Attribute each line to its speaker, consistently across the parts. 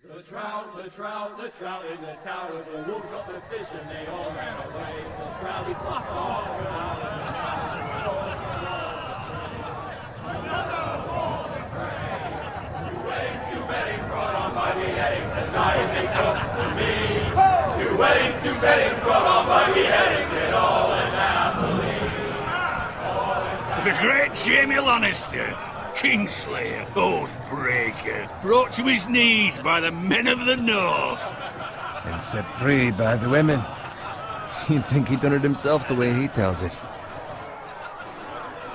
Speaker 1: The trout in the towers, the wolves got the fish and they all ran away. The trout, he fluffed off without a another golden prey. Two weddings brought on by beheadings, and night it comes to me. Two weddings brought on by beheadings, and all is happily.
Speaker 2: The great Jamie Lannister, Kingslayer, Oathbreaker, brought to his knees by the men of the North.
Speaker 3: And set free by the women. You'd think he'd done it himself the way he tells it.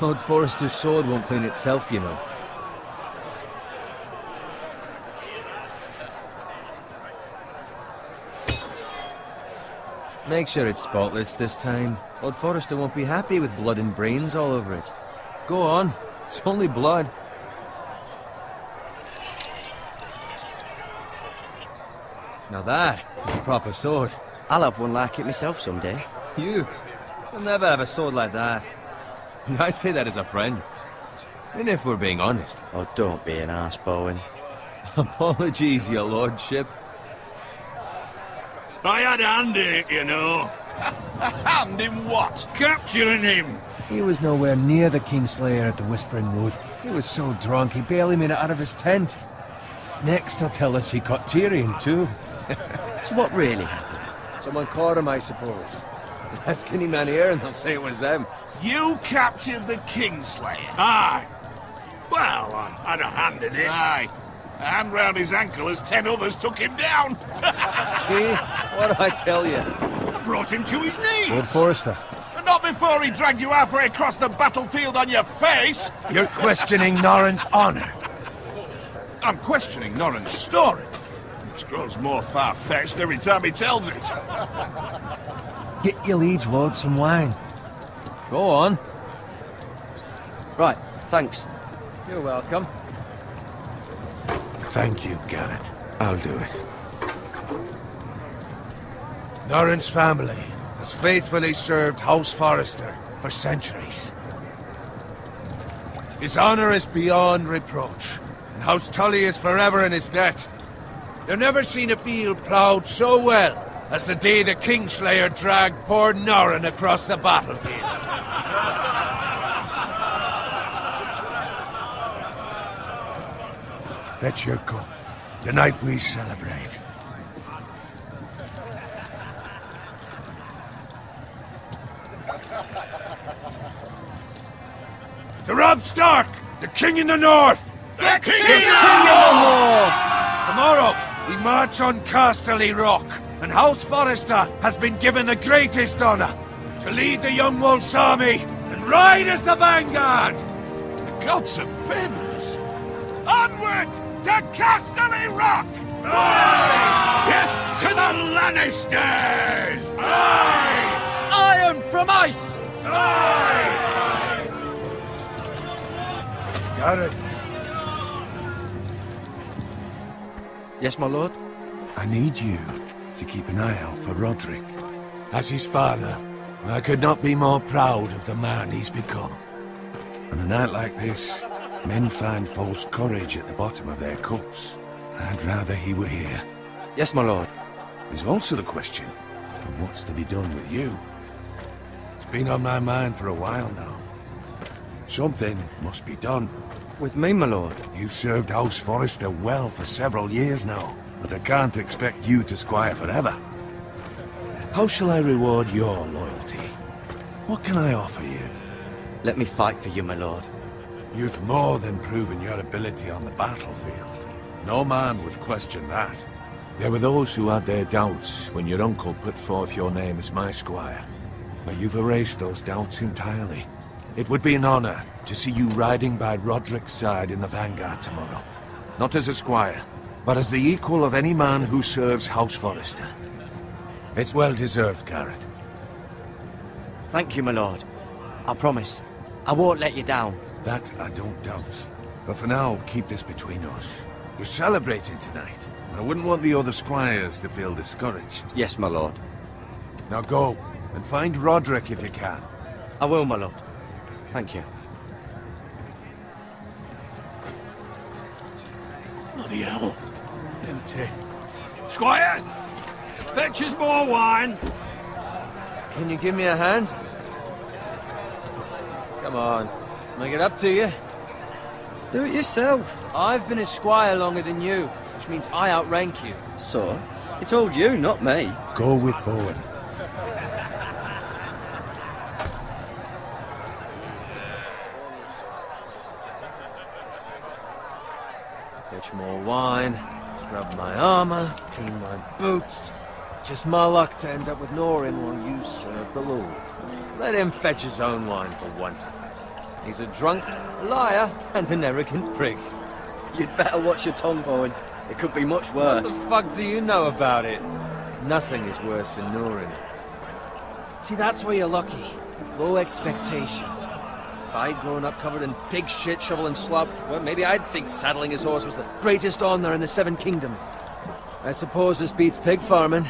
Speaker 3: Lord Forrester's sword won't clean itself, you know. Make sure it's spotless this time. Lord Forrester won't be happy with blood and brains all over it. Go on. It's only blood. Now that is a proper sword.
Speaker 4: I'll have one like it myself someday.
Speaker 3: You'll never have a sword like that. I say that as a friend. And if we're being honest.
Speaker 4: Oh, don't be an arse, Bowen.
Speaker 3: Apologies, your lordship.
Speaker 2: I had a hand in it, you know.
Speaker 5: A hand in what?
Speaker 2: Capturing him.
Speaker 3: He was nowhere near the Kingslayer at the Whispering Wood. He was so drunk he barely made it out of his tent. Next he'll tell us he caught Tyrion too.
Speaker 4: So what really happened?
Speaker 3: Someone caught him, I suppose. Ask any man here and they'll say it was them.
Speaker 5: You captured the Kingslayer?
Speaker 2: Aye. Well, I had a hand in it.
Speaker 5: Aye. A hand round his ankle as 10 others took him down.
Speaker 3: See? What did I tell you?
Speaker 2: I brought him to his knees.
Speaker 3: Lord Forrester.
Speaker 5: But not before he dragged you halfway across the battlefield on your face.
Speaker 3: You're questioning Norrin's honor.
Speaker 5: I'm questioning Norrin's story. It grows more far-fetched every time he tells it.
Speaker 3: Get your liege lord some wine. Go on.
Speaker 4: Right, thanks.
Speaker 3: You're welcome.
Speaker 6: Thank you, Garrett. I'll do it. Norrin's family has faithfully served House Forrester for centuries. His honor is beyond reproach, and House Tully is forever in his debt. You've never seen a field ploughed so well as the day the Kingslayer dragged poor Norrin across the battlefield. Fetch your cup. Tonight we celebrate. To Robb Stark, the King in the North!
Speaker 5: The King
Speaker 6: in the North! Tomorrow, we march on Casterly Rock, and House Forrester has been given the greatest honor to lead the Young Wolf's army and ride as the vanguard!
Speaker 5: The gods have favored us. Onward to Casterly Rock!
Speaker 2: Aye! Death to the Lannisters!
Speaker 5: Aye!
Speaker 4: Iron from ice!
Speaker 5: Aye!
Speaker 6: Garrett,
Speaker 4: Yes, my lord?
Speaker 6: I need you to keep an eye out for Roderick. As his father, I could not be more proud of the man he's become. On a night like this, men find false courage at the bottom of their cups. I'd rather he were here.
Speaker 4: Yes, my lord.
Speaker 6: There's also the question of what's to be done with you. It's been on my mind for a while now. Something must be done.
Speaker 4: With me, my lord?
Speaker 6: You've served House Forrester well for several years now, but I can't expect you to squire forever. How shall I reward your loyalty? What can I offer you?
Speaker 4: Let me fight for you, my lord.
Speaker 6: You've more than proven your ability on the battlefield. No man would question that. There were those who had their doubts when your uncle put forth your name as my squire. But you've erased those doubts entirely. It would be an honor to see you riding by Roderick's side in the vanguard tomorrow. Not as a squire, but as the equal of any man who serves House Forrester. It's well deserved, Garrett.
Speaker 4: Thank you, my lord. I promise. I won't let you down.
Speaker 6: That I don't doubt. But for now, keep this between us. You're celebrating tonight. I wouldn't want the other squires to feel discouraged.
Speaker 4: Yes, my lord.
Speaker 6: Now go, and find Roderick if you can.
Speaker 4: I will, my lord. Thank you.
Speaker 5: Bloody hell. Empty.
Speaker 2: Squire, fetch us more wine.
Speaker 3: Can you give me a hand? Come on, make it up to you.
Speaker 7: Do it yourself.
Speaker 3: I've been a squire longer than you, which means I outrank you.
Speaker 7: So? He told you, not me.
Speaker 6: Go with Bowen.
Speaker 3: Fetch more wine, scrub my armor, clean my boots. Just my luck to end up with Norin while you serve the Lord. Let him fetch his own wine for once. He's a drunk, a liar, and an arrogant prick.
Speaker 7: You'd better watch your tongue, Bowen. It could be much
Speaker 3: What
Speaker 7: worse.
Speaker 3: the fuck do you know about it? Nothing is worse than Norin. See, that's where you're lucky. Low expectations. If I'd grown up covered in pig shit, shovel and slop, well, maybe I'd think saddling his horse was the greatest honor in the Seven Kingdoms. I suppose this beats pig farming.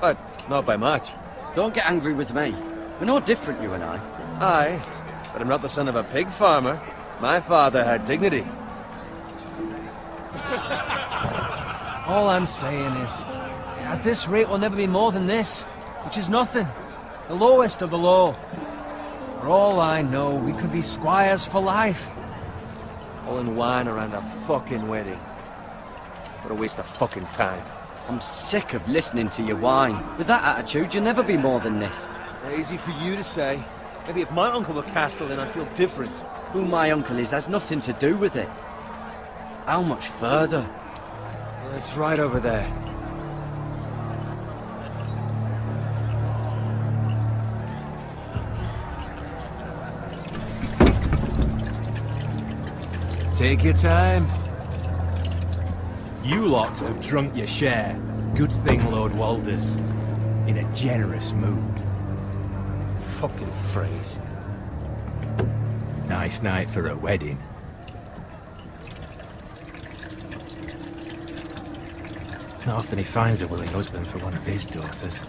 Speaker 3: But not by much.
Speaker 7: Don't get angry with me. We're no different, you and I.
Speaker 3: Aye, but I'm not the son of a pig farmer. My father had dignity. All I'm saying is, at this rate we'll never be more than this, which is nothing. The lowest of the low. For all I know, we could be squires for life. All in wine around a fucking wedding. What a waste of fucking time.
Speaker 7: I'm sick of listening to your whine. With that attitude, you'll never be more than this.
Speaker 3: Easy for you to say. Maybe if my uncle were Castellan, I'd feel different.
Speaker 7: Who my uncle is has nothing to do with it. How much further?
Speaker 3: Well, it's right over there. Take your time.
Speaker 8: You lot have drunk your share. Good thing Lord Walder's in a generous mood.
Speaker 3: Fucking phrase.
Speaker 8: Nice night for a wedding. It's not often he finds a willing husband for one of his daughters.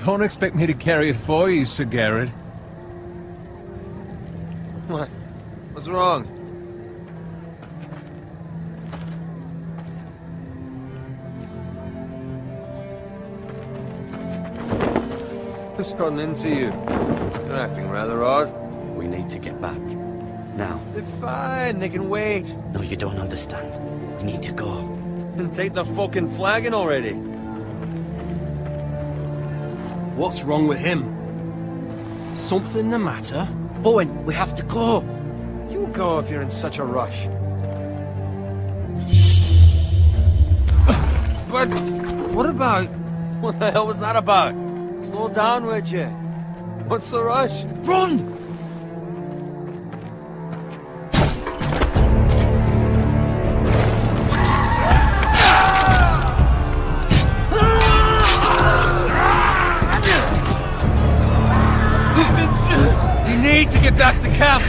Speaker 3: Don't expect me to carry it for you, Sir Garrett. What? What's wrong? What's gotten into you? You're acting rather odd.
Speaker 7: We need to get back. Now.
Speaker 3: They're fine, they can wait.
Speaker 7: No, you don't understand. We need to go.
Speaker 3: Then take the fucking flagon already.
Speaker 8: What's wrong with him? Something the matter?
Speaker 7: Bowen, we have to go.
Speaker 3: You go if you're in such a rush. But what about... What the hell was that about? Slow down, would you? What's the rush?
Speaker 7: Run!
Speaker 3: You need to get back to camp.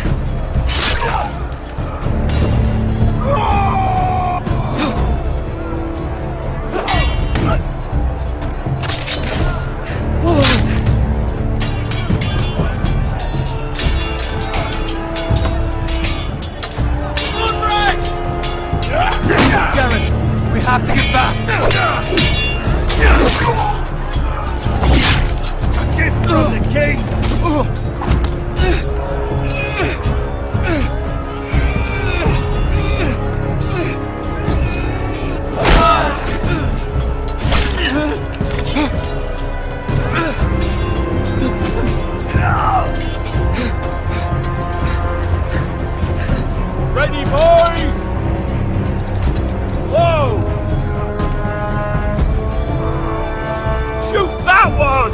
Speaker 3: We have to get back! A gift from the king! Ready, boys! Whoa! Shoot that one!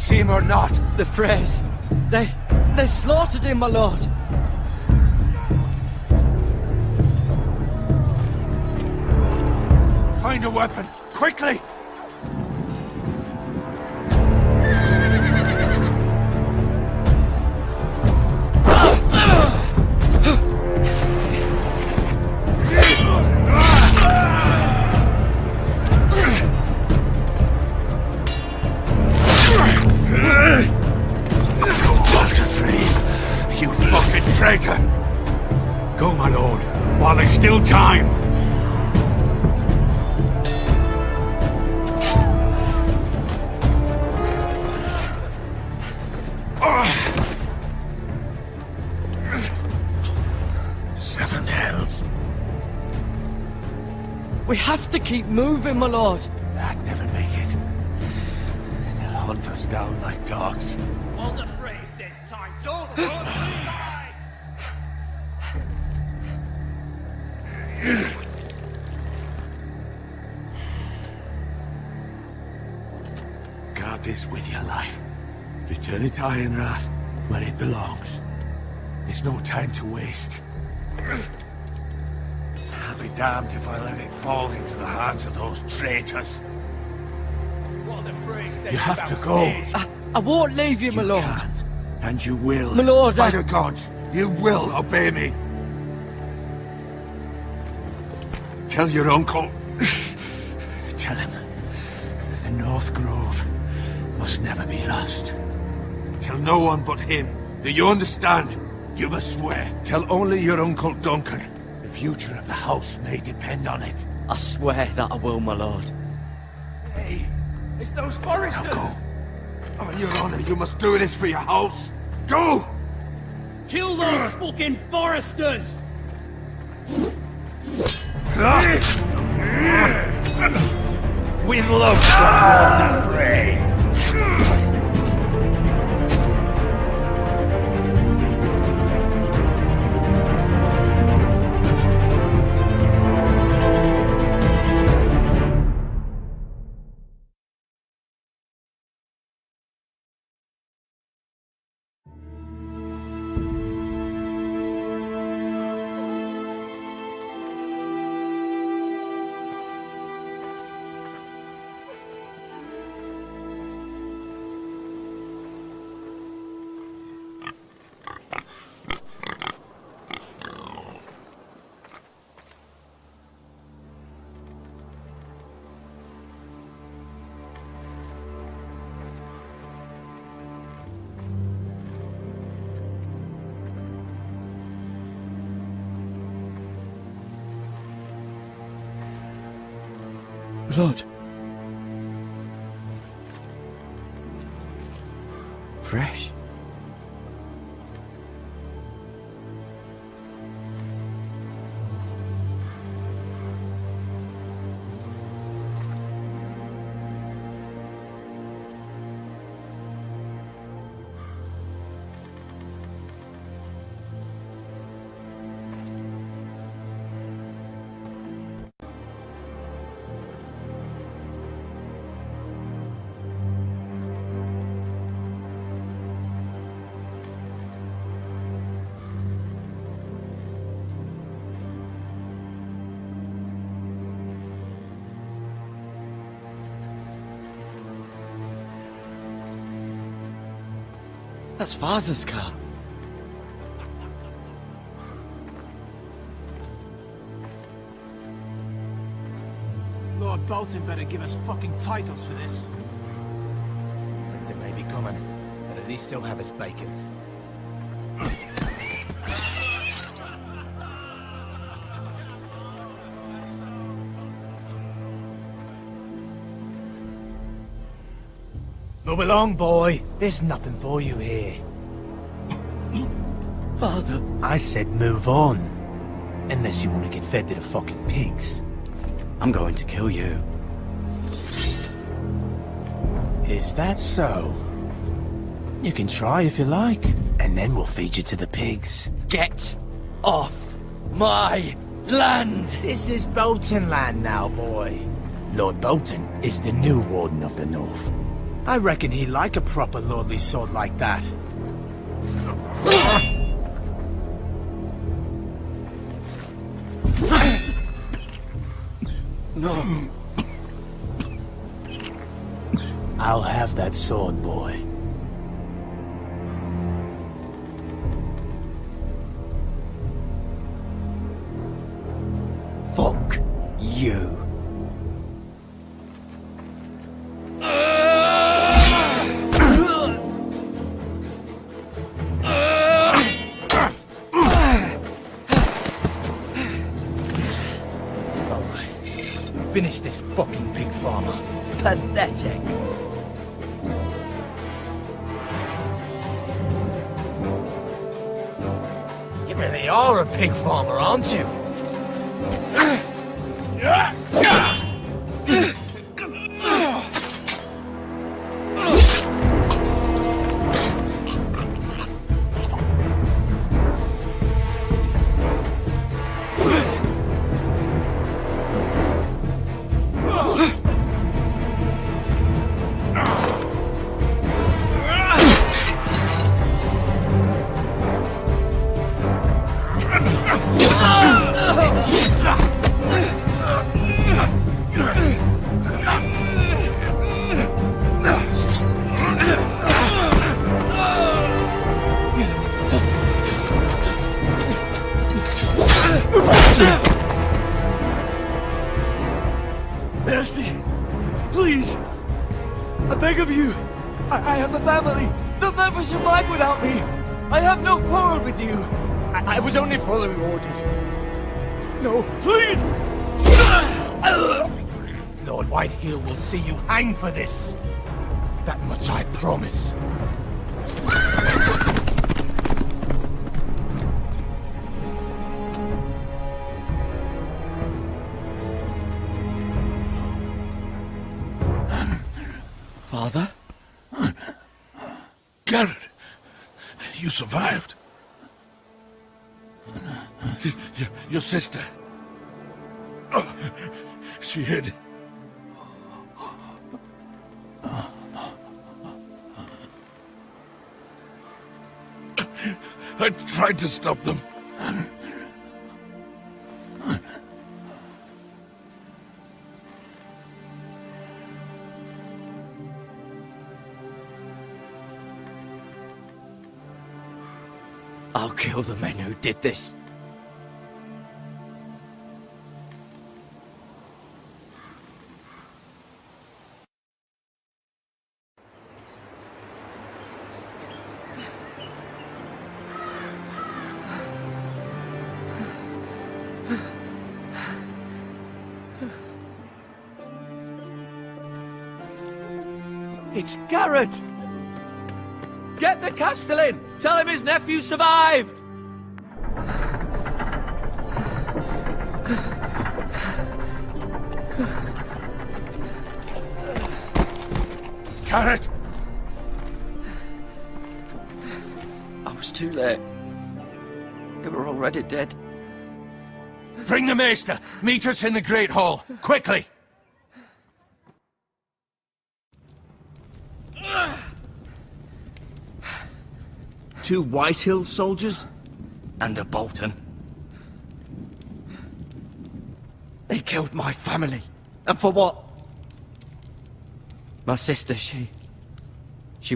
Speaker 6: see him or not?
Speaker 7: The Freys. They slaughtered him, my lord.
Speaker 6: Find a weapon, quickly!
Speaker 2: Traitor! Go, my lord, while there's still time. Seven hells.
Speaker 7: We have to keep moving, my lord.
Speaker 6: I'd never make it. They'll hunt us down like dogs.
Speaker 1: All the phrase says time's over.
Speaker 6: Guard this with your life. Return it to Ironrath, where it belongs. There's no time to waste. I'll be damned if I let it fall into the hands of those traitors. You have to go.
Speaker 7: I won't leave you, my lord.
Speaker 6: You can, and you will.
Speaker 7: My lord,
Speaker 6: By the gods, you will obey me. Tell your uncle. Tell him the North Grove must never be lost. Tell no one but him. Do you understand? You must swear. Tell only your Uncle Duncan. The future of the house may depend on it.
Speaker 7: I swear that I will, my lord.
Speaker 1: Hey, it's those foresters.
Speaker 6: Now go. On your honor, you must do this for your house. Go!
Speaker 1: Kill those fucking foresters!
Speaker 2: With love, son, Lord Frey.
Speaker 7: Lord. Fresh. That's Father's car.
Speaker 3: Lord Bolton better give us fucking titles for this. Winter may be coming, but at least still have his bacon. Move along, boy. There's nothing for you here.
Speaker 7: Father.
Speaker 3: I said move on. Unless you want to get fed to the fucking pigs.
Speaker 7: I'm going to kill you.
Speaker 3: Is that so? You can try if you like, and then we'll feed you to the pigs.
Speaker 7: Get off my land!
Speaker 3: This is Bolton land now, boy. Lord Bolton is the new Warden of the North. I reckon he'd like a proper lordly sword like that. No. I'll have that sword, boy. Fuck you. Finish this fucking pig farmer. Pathetic. You really are a pig farmer, aren't you? Mercy! Please! I beg of you! I have a family! They'll never survive without me! I have no quarrel with you! I was only following orders. No, please! Lord Whitehill will see you hang for this! That much I promise.
Speaker 7: Father?
Speaker 5: Garrett, you survived. Your sister. Oh, she hid. I tried to stop them.
Speaker 7: I'll kill the men who did this.
Speaker 3: It's Garrett! Get the Castellan! Tell him his nephew survived!
Speaker 5: Garrett!
Speaker 7: I was too late. They were already dead.
Speaker 5: Bring the maester! Meet us in the Great Hall! Quickly!
Speaker 3: Two Whitehill soldiers?
Speaker 7: And a Bolton. They killed my family. And for what? My sister, she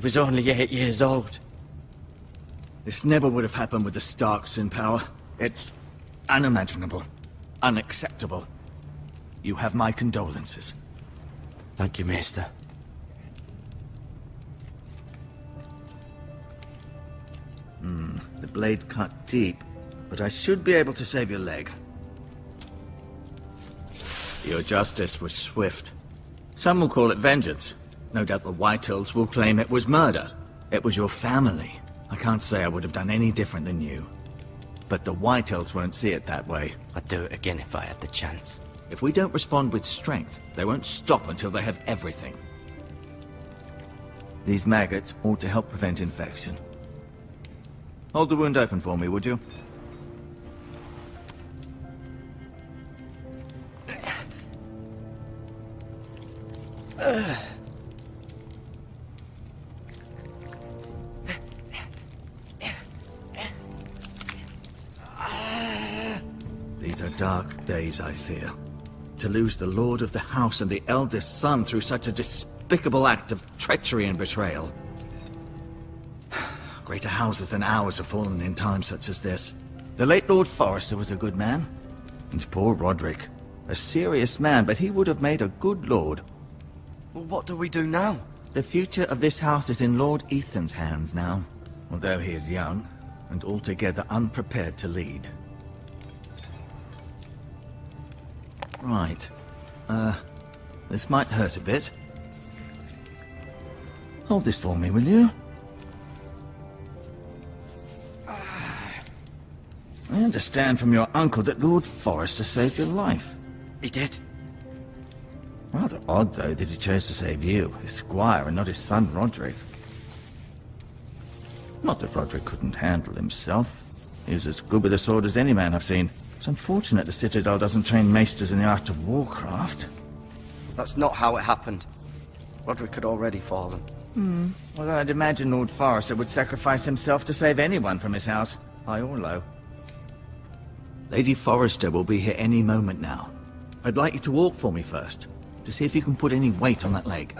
Speaker 7: was only 8 years old.
Speaker 3: This never would have happened with the Starks in power. It's unimaginable. Unacceptable. You have my condolences.
Speaker 7: Thank you, Maester.
Speaker 3: The blade cut deep, but I should be able to save your leg. Your justice was swift. Some will call it vengeance. No doubt the Whitehills will claim it was murder. It was your family. I can't say I would have done any different than you. But the Whitehills won't see it that way.
Speaker 7: I'd do it again if I had the chance.
Speaker 3: If we don't respond with strength, they won't stop until they have everything. These maggots ought to help prevent infection. Hold the wound open for me, would you?
Speaker 9: are dark days, I fear. To lose the lord of the house and the eldest son through such a despicable act of treachery and betrayal. Greater houses than ours have fallen in times such as this. The late Lord Forrester was a good man. And poor Roderick. A serious man, but he would have made a good lord.
Speaker 4: Well, what do we do now?
Speaker 9: The future of this house is in Lord Ethan's hands now. Although he is young, and altogether unprepared to lead. Right. This might hurt a bit. Hold this for me, will you? I understand from your uncle that Lord Forrester saved your life.
Speaker 4: He did.
Speaker 9: Rather odd, though, that he chose to save you, his squire, and not his son Roderick. Not that Roderick couldn't handle himself. He was as good with a sword as any man I've seen. It's unfortunate the Citadel doesn't train maesters in the art of warcraft.
Speaker 4: That's not how it happened. Roderick had already fallen.
Speaker 9: Although I'd imagine Lord Forrester would sacrifice himself to save anyone from his house, high or low. Lady Forrester will be here any moment now. I'd like you to walk for me first, to see if you can put any weight on that leg.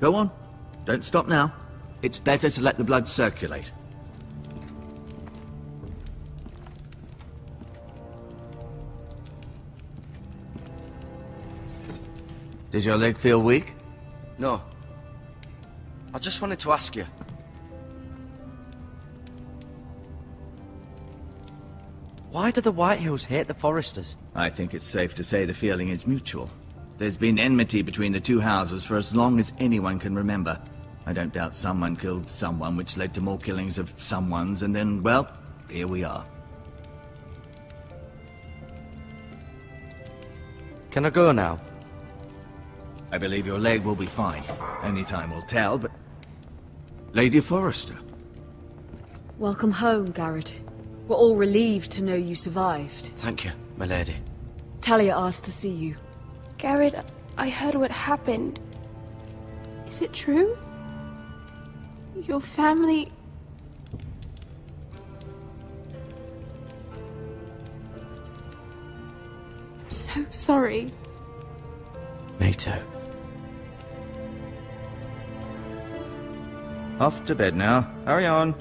Speaker 9: Go on. Don't stop now. It's better to let the blood circulate. Does your leg feel weak?
Speaker 4: No. I just wanted to ask you. Why do the Whitehills hate the Forresters?
Speaker 9: I think it's safe to say the feeling is mutual. There's been enmity between the two houses for as long as anyone can remember. I don't doubt someone killed someone, which led to more killings of someones, and then, well, here we are.
Speaker 4: Can I go now?
Speaker 9: I believe your leg will be fine. Only time will tell, but... Lady Forrester.
Speaker 10: Welcome home, Garrett. We're all relieved to know you survived.
Speaker 4: Thank you, my lady.
Speaker 10: Talia asked to see you.
Speaker 11: Garrett, I heard what happened. Is it true? Your family... I'm so sorry.
Speaker 4: Me too.
Speaker 9: Off to bed now. Hurry on.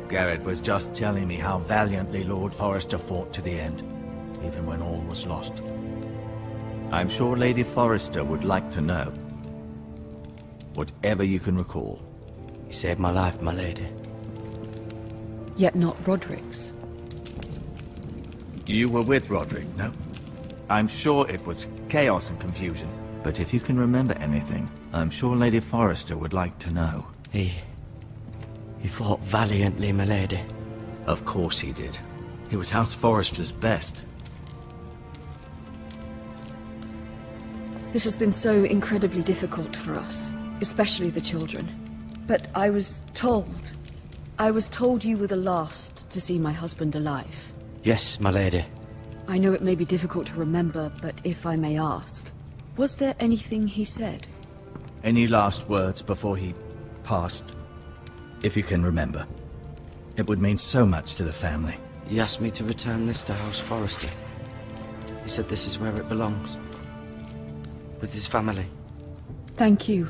Speaker 9: Garrett was just telling me how valiantly Lord Forrester fought to the end, even when all was lost. I'm sure Lady Forrester would like to know. Whatever you can recall.
Speaker 4: You saved my life, my lady.
Speaker 10: Yet not Roderick's.
Speaker 9: You were with Roderick, no? I'm sure it was chaos and confusion, but if you can remember anything, I'm sure Lady Forrester would like to know.
Speaker 4: He fought valiantly, my lady.
Speaker 9: Of course he did. He was House Forrester's best.
Speaker 10: This has been so incredibly difficult for us, especially the children. But I was told you were the last to see my husband alive.
Speaker 4: Yes, my lady.
Speaker 10: I know it may be difficult to remember, but if I may ask, was there anything he said?
Speaker 9: Any last words before he passed? If you can remember. It would mean so much to the family.
Speaker 4: He asked me to return this to House Forrester. He said this is where it belongs. With his family.
Speaker 10: Thank you,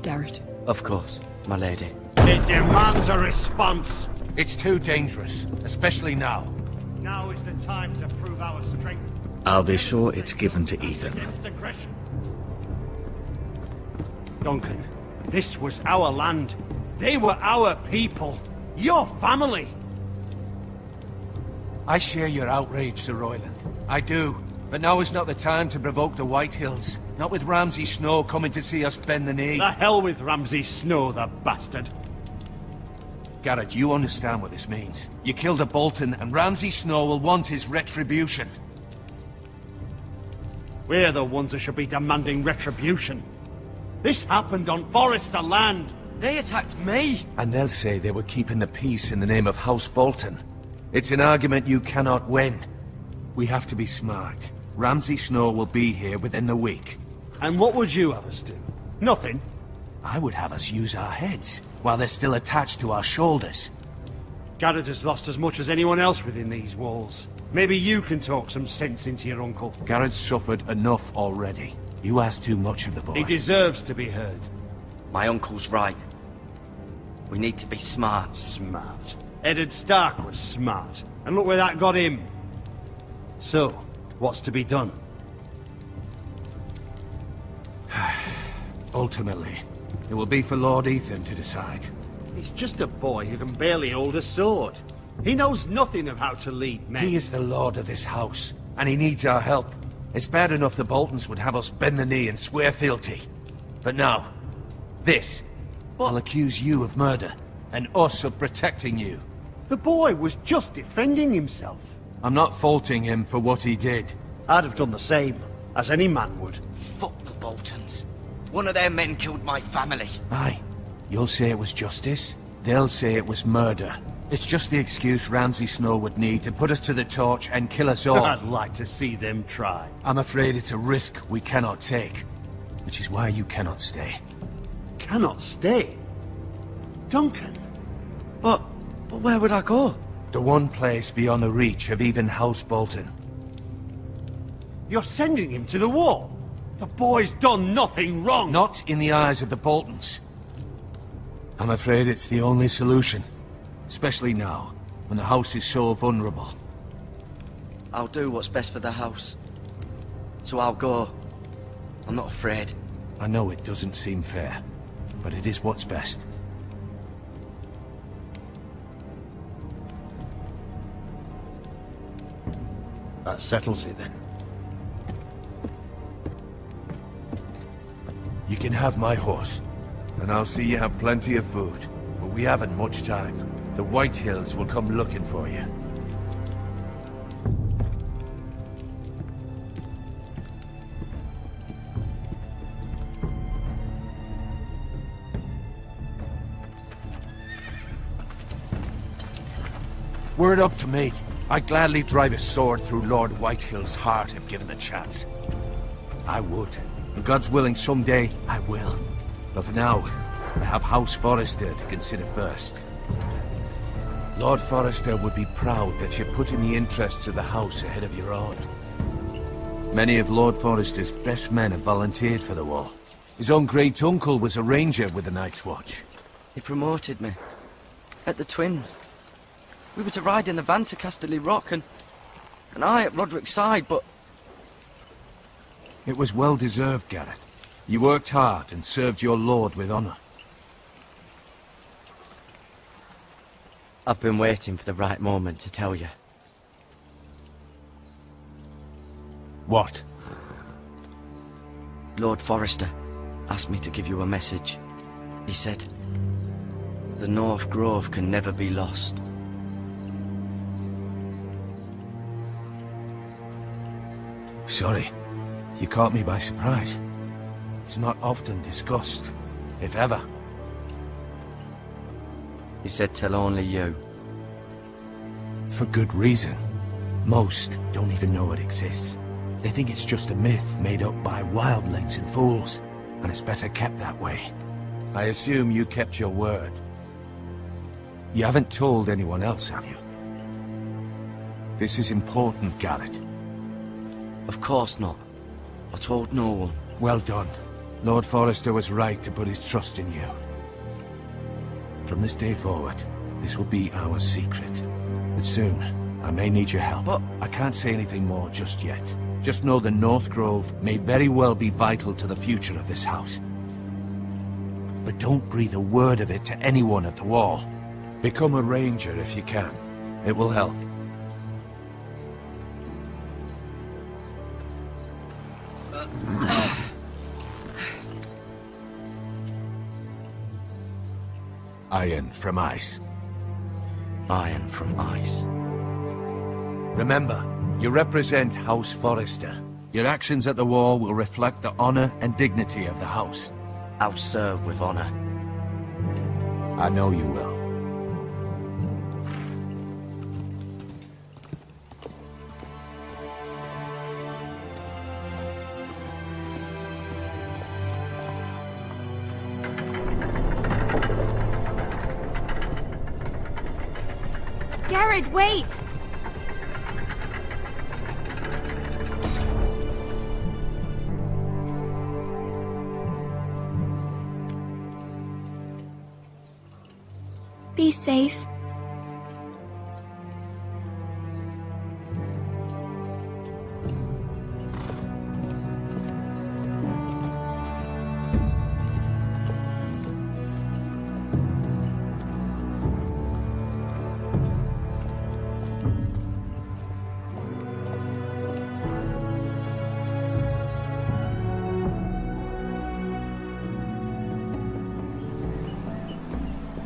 Speaker 10: Garrett.
Speaker 4: Of course, my lady.
Speaker 12: It demands a response.
Speaker 6: It's too dangerous, especially now.
Speaker 12: Now is the time to prove our strength.
Speaker 9: I'll be sure it's given to Ethan.
Speaker 12: Against aggression. Duncan, this was our land. They were our people. Your family.
Speaker 6: I share your outrage, Sir Royland. I do. But now is not the time to provoke the Whitehills. Not with Ramsay Snow coming to see us bend the knee.
Speaker 12: The hell with Ramsay Snow, the bastard.
Speaker 6: Garrett, you understand what this means. You killed a Bolton, and Ramsay Snow will want his retribution.
Speaker 12: We're the ones that should be demanding retribution. This happened on Forrester land.
Speaker 4: They attacked me!
Speaker 6: And they'll say they were keeping the peace in the name of House Bolton. It's an argument you cannot win. We have to be smart. Ramsay Snow will be here within the week.
Speaker 12: And what would you have us do? Nothing.
Speaker 6: I would have us use our heads, while they're still attached to our shoulders.
Speaker 12: Garrett has lost as much as anyone else within these walls. Maybe you can talk some sense into your uncle.
Speaker 6: Garrett's suffered enough already. You ask too much of the boy.
Speaker 12: He deserves to be heard.
Speaker 7: My uncle's right. We need to be smart.
Speaker 12: Smart. Eddard Stark was smart. And look where that got him. So, what's to be done?
Speaker 6: Ultimately, it will be for Lord Ethan to decide.
Speaker 12: He's just a boy who can barely hold a sword. He knows nothing of how to lead men.
Speaker 6: He is the lord of this house, and he needs our help. It's bad enough the Boltons would have us bend the knee and swear fealty. But now, this. I'll accuse you of murder, and us of protecting you.
Speaker 12: The boy was just defending himself.
Speaker 6: I'm not faulting him for what he did.
Speaker 12: I'd have done the same, as any man would.
Speaker 7: Fuck the Boltons. One of their men killed my family.
Speaker 6: Aye. You'll say it was justice. They'll say it was murder. It's just the excuse Ramsay Snow would need to put us to the torch and kill us all.
Speaker 12: I'd like to see them try.
Speaker 6: I'm afraid it's a risk we cannot take. Which is why you cannot stay.
Speaker 12: Cannot stay? Duncan?
Speaker 7: But where would I go?
Speaker 6: The one place beyond the reach of even House Bolton.
Speaker 12: You're sending him to the wall? The boy's done nothing wrong!
Speaker 6: Not in the eyes of the Boltons. I'm afraid it's the only solution. Especially now, when the house is so vulnerable.
Speaker 7: I'll do what's best for the house. So I'll go. I'm not afraid.
Speaker 6: I know it doesn't seem fair, but it is what's best.
Speaker 12: That settles it then.
Speaker 6: You can have my horse, and I'll see you have plenty of food. But we haven't much time. The White Hills will come looking for you. Were it up to me, I'd gladly drive a sword through Lord Whitehill's heart if given the chance. I would. And God's willing, someday I will. But for now, I have House Forrester to consider first. Lord Forrester would be proud that you're putting the interests of the house ahead of your own. Many of Lord Forrester's best men have volunteered for the war. His own great-uncle was a ranger with the Night's Watch.
Speaker 7: He promoted me. At the Twins. We were to ride in the van to Casterly Rock, and I at Roderick's side, but...
Speaker 6: It was well-deserved, Garrett. You worked hard and served your lord with honor.
Speaker 7: I've been waiting for the right moment to tell you.
Speaker 6: What?
Speaker 7: Lord Forrester asked me to give you a message. He said, the North Grove can never be lost.
Speaker 6: Sorry. You caught me by surprise. It's not often discussed, if ever.
Speaker 7: He said tell only you.
Speaker 6: For good reason. Most don't even know it exists. They think it's just a myth made up by wildlings and fools, and it's better kept that way. I assume you kept your word. You haven't told anyone else, have you? This is important, Garrett.
Speaker 7: Of course not. I told no one.
Speaker 6: Well done. Lord Forrester was right to put his trust in you. From this day forward, this will be our secret. But soon, I may need your help.
Speaker 7: But
Speaker 6: I can't say anything more just yet. Just know the North Grove may very well be vital to the future of this house. But don't breathe a word of it to anyone at the wall. Become a ranger if you can. It will help. Iron from ice.
Speaker 7: Iron from ice.
Speaker 6: Remember, you represent House Forrester. Your actions at the war will reflect the honor and dignity of the house.
Speaker 7: I'll serve with honor.
Speaker 6: I know you will.
Speaker 11: Garrett, wait! Be safe.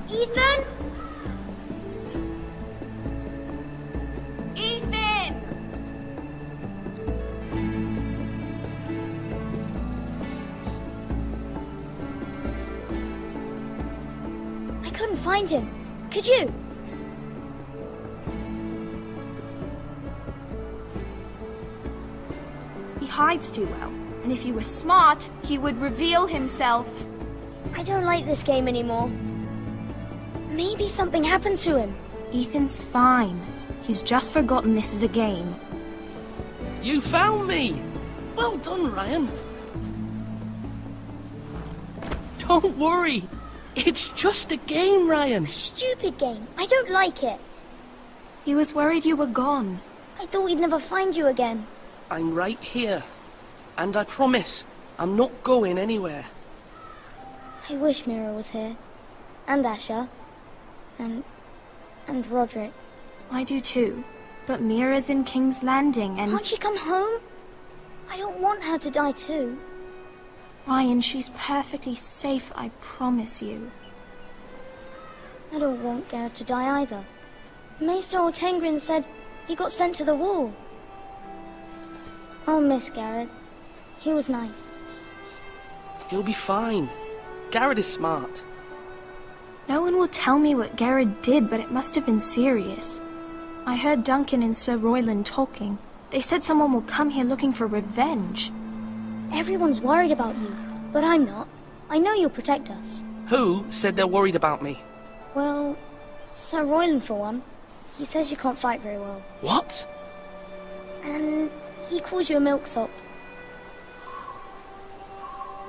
Speaker 13: Ethan? I couldn't find him. Could you?
Speaker 11: He hides too well, and if he were smart, he would reveal himself.
Speaker 13: I don't like this game anymore. Maybe something happened to him.
Speaker 11: Ethan's fine. He's just forgotten this is a game.
Speaker 14: You found me! Well done, Ryan. Don't worry. It's just a game, Ryan.
Speaker 13: Stupid game. I don't like it.
Speaker 11: He was worried you were gone.
Speaker 13: I thought we'd never find you again.
Speaker 14: I'm right here. And I promise, I'm not going anywhere.
Speaker 13: I wish Mira was here. And Asher. And Roderick.
Speaker 11: I do too. But Mira's in King's Landing and...
Speaker 13: Can't she come home? I don't want her to die too.
Speaker 11: Ryan, she's perfectly safe, I promise you.
Speaker 13: I don't want Garrett to die either. Maester Ortengrin said he got sent to the wall. I'll miss Garrett. He was nice.
Speaker 14: He'll be fine. Garrett is smart.
Speaker 11: No one will tell me what Garrett did, but it must have been serious. I heard Duncan and Sir Royland talking. They said someone will come here looking for revenge.
Speaker 13: Everyone's worried about you, but I'm not. I know you'll protect us.
Speaker 14: Who said they're worried about me?
Speaker 13: Well, Sir Royland for one. He says you can't fight very well.
Speaker 14: What?
Speaker 13: And he calls you a milksop.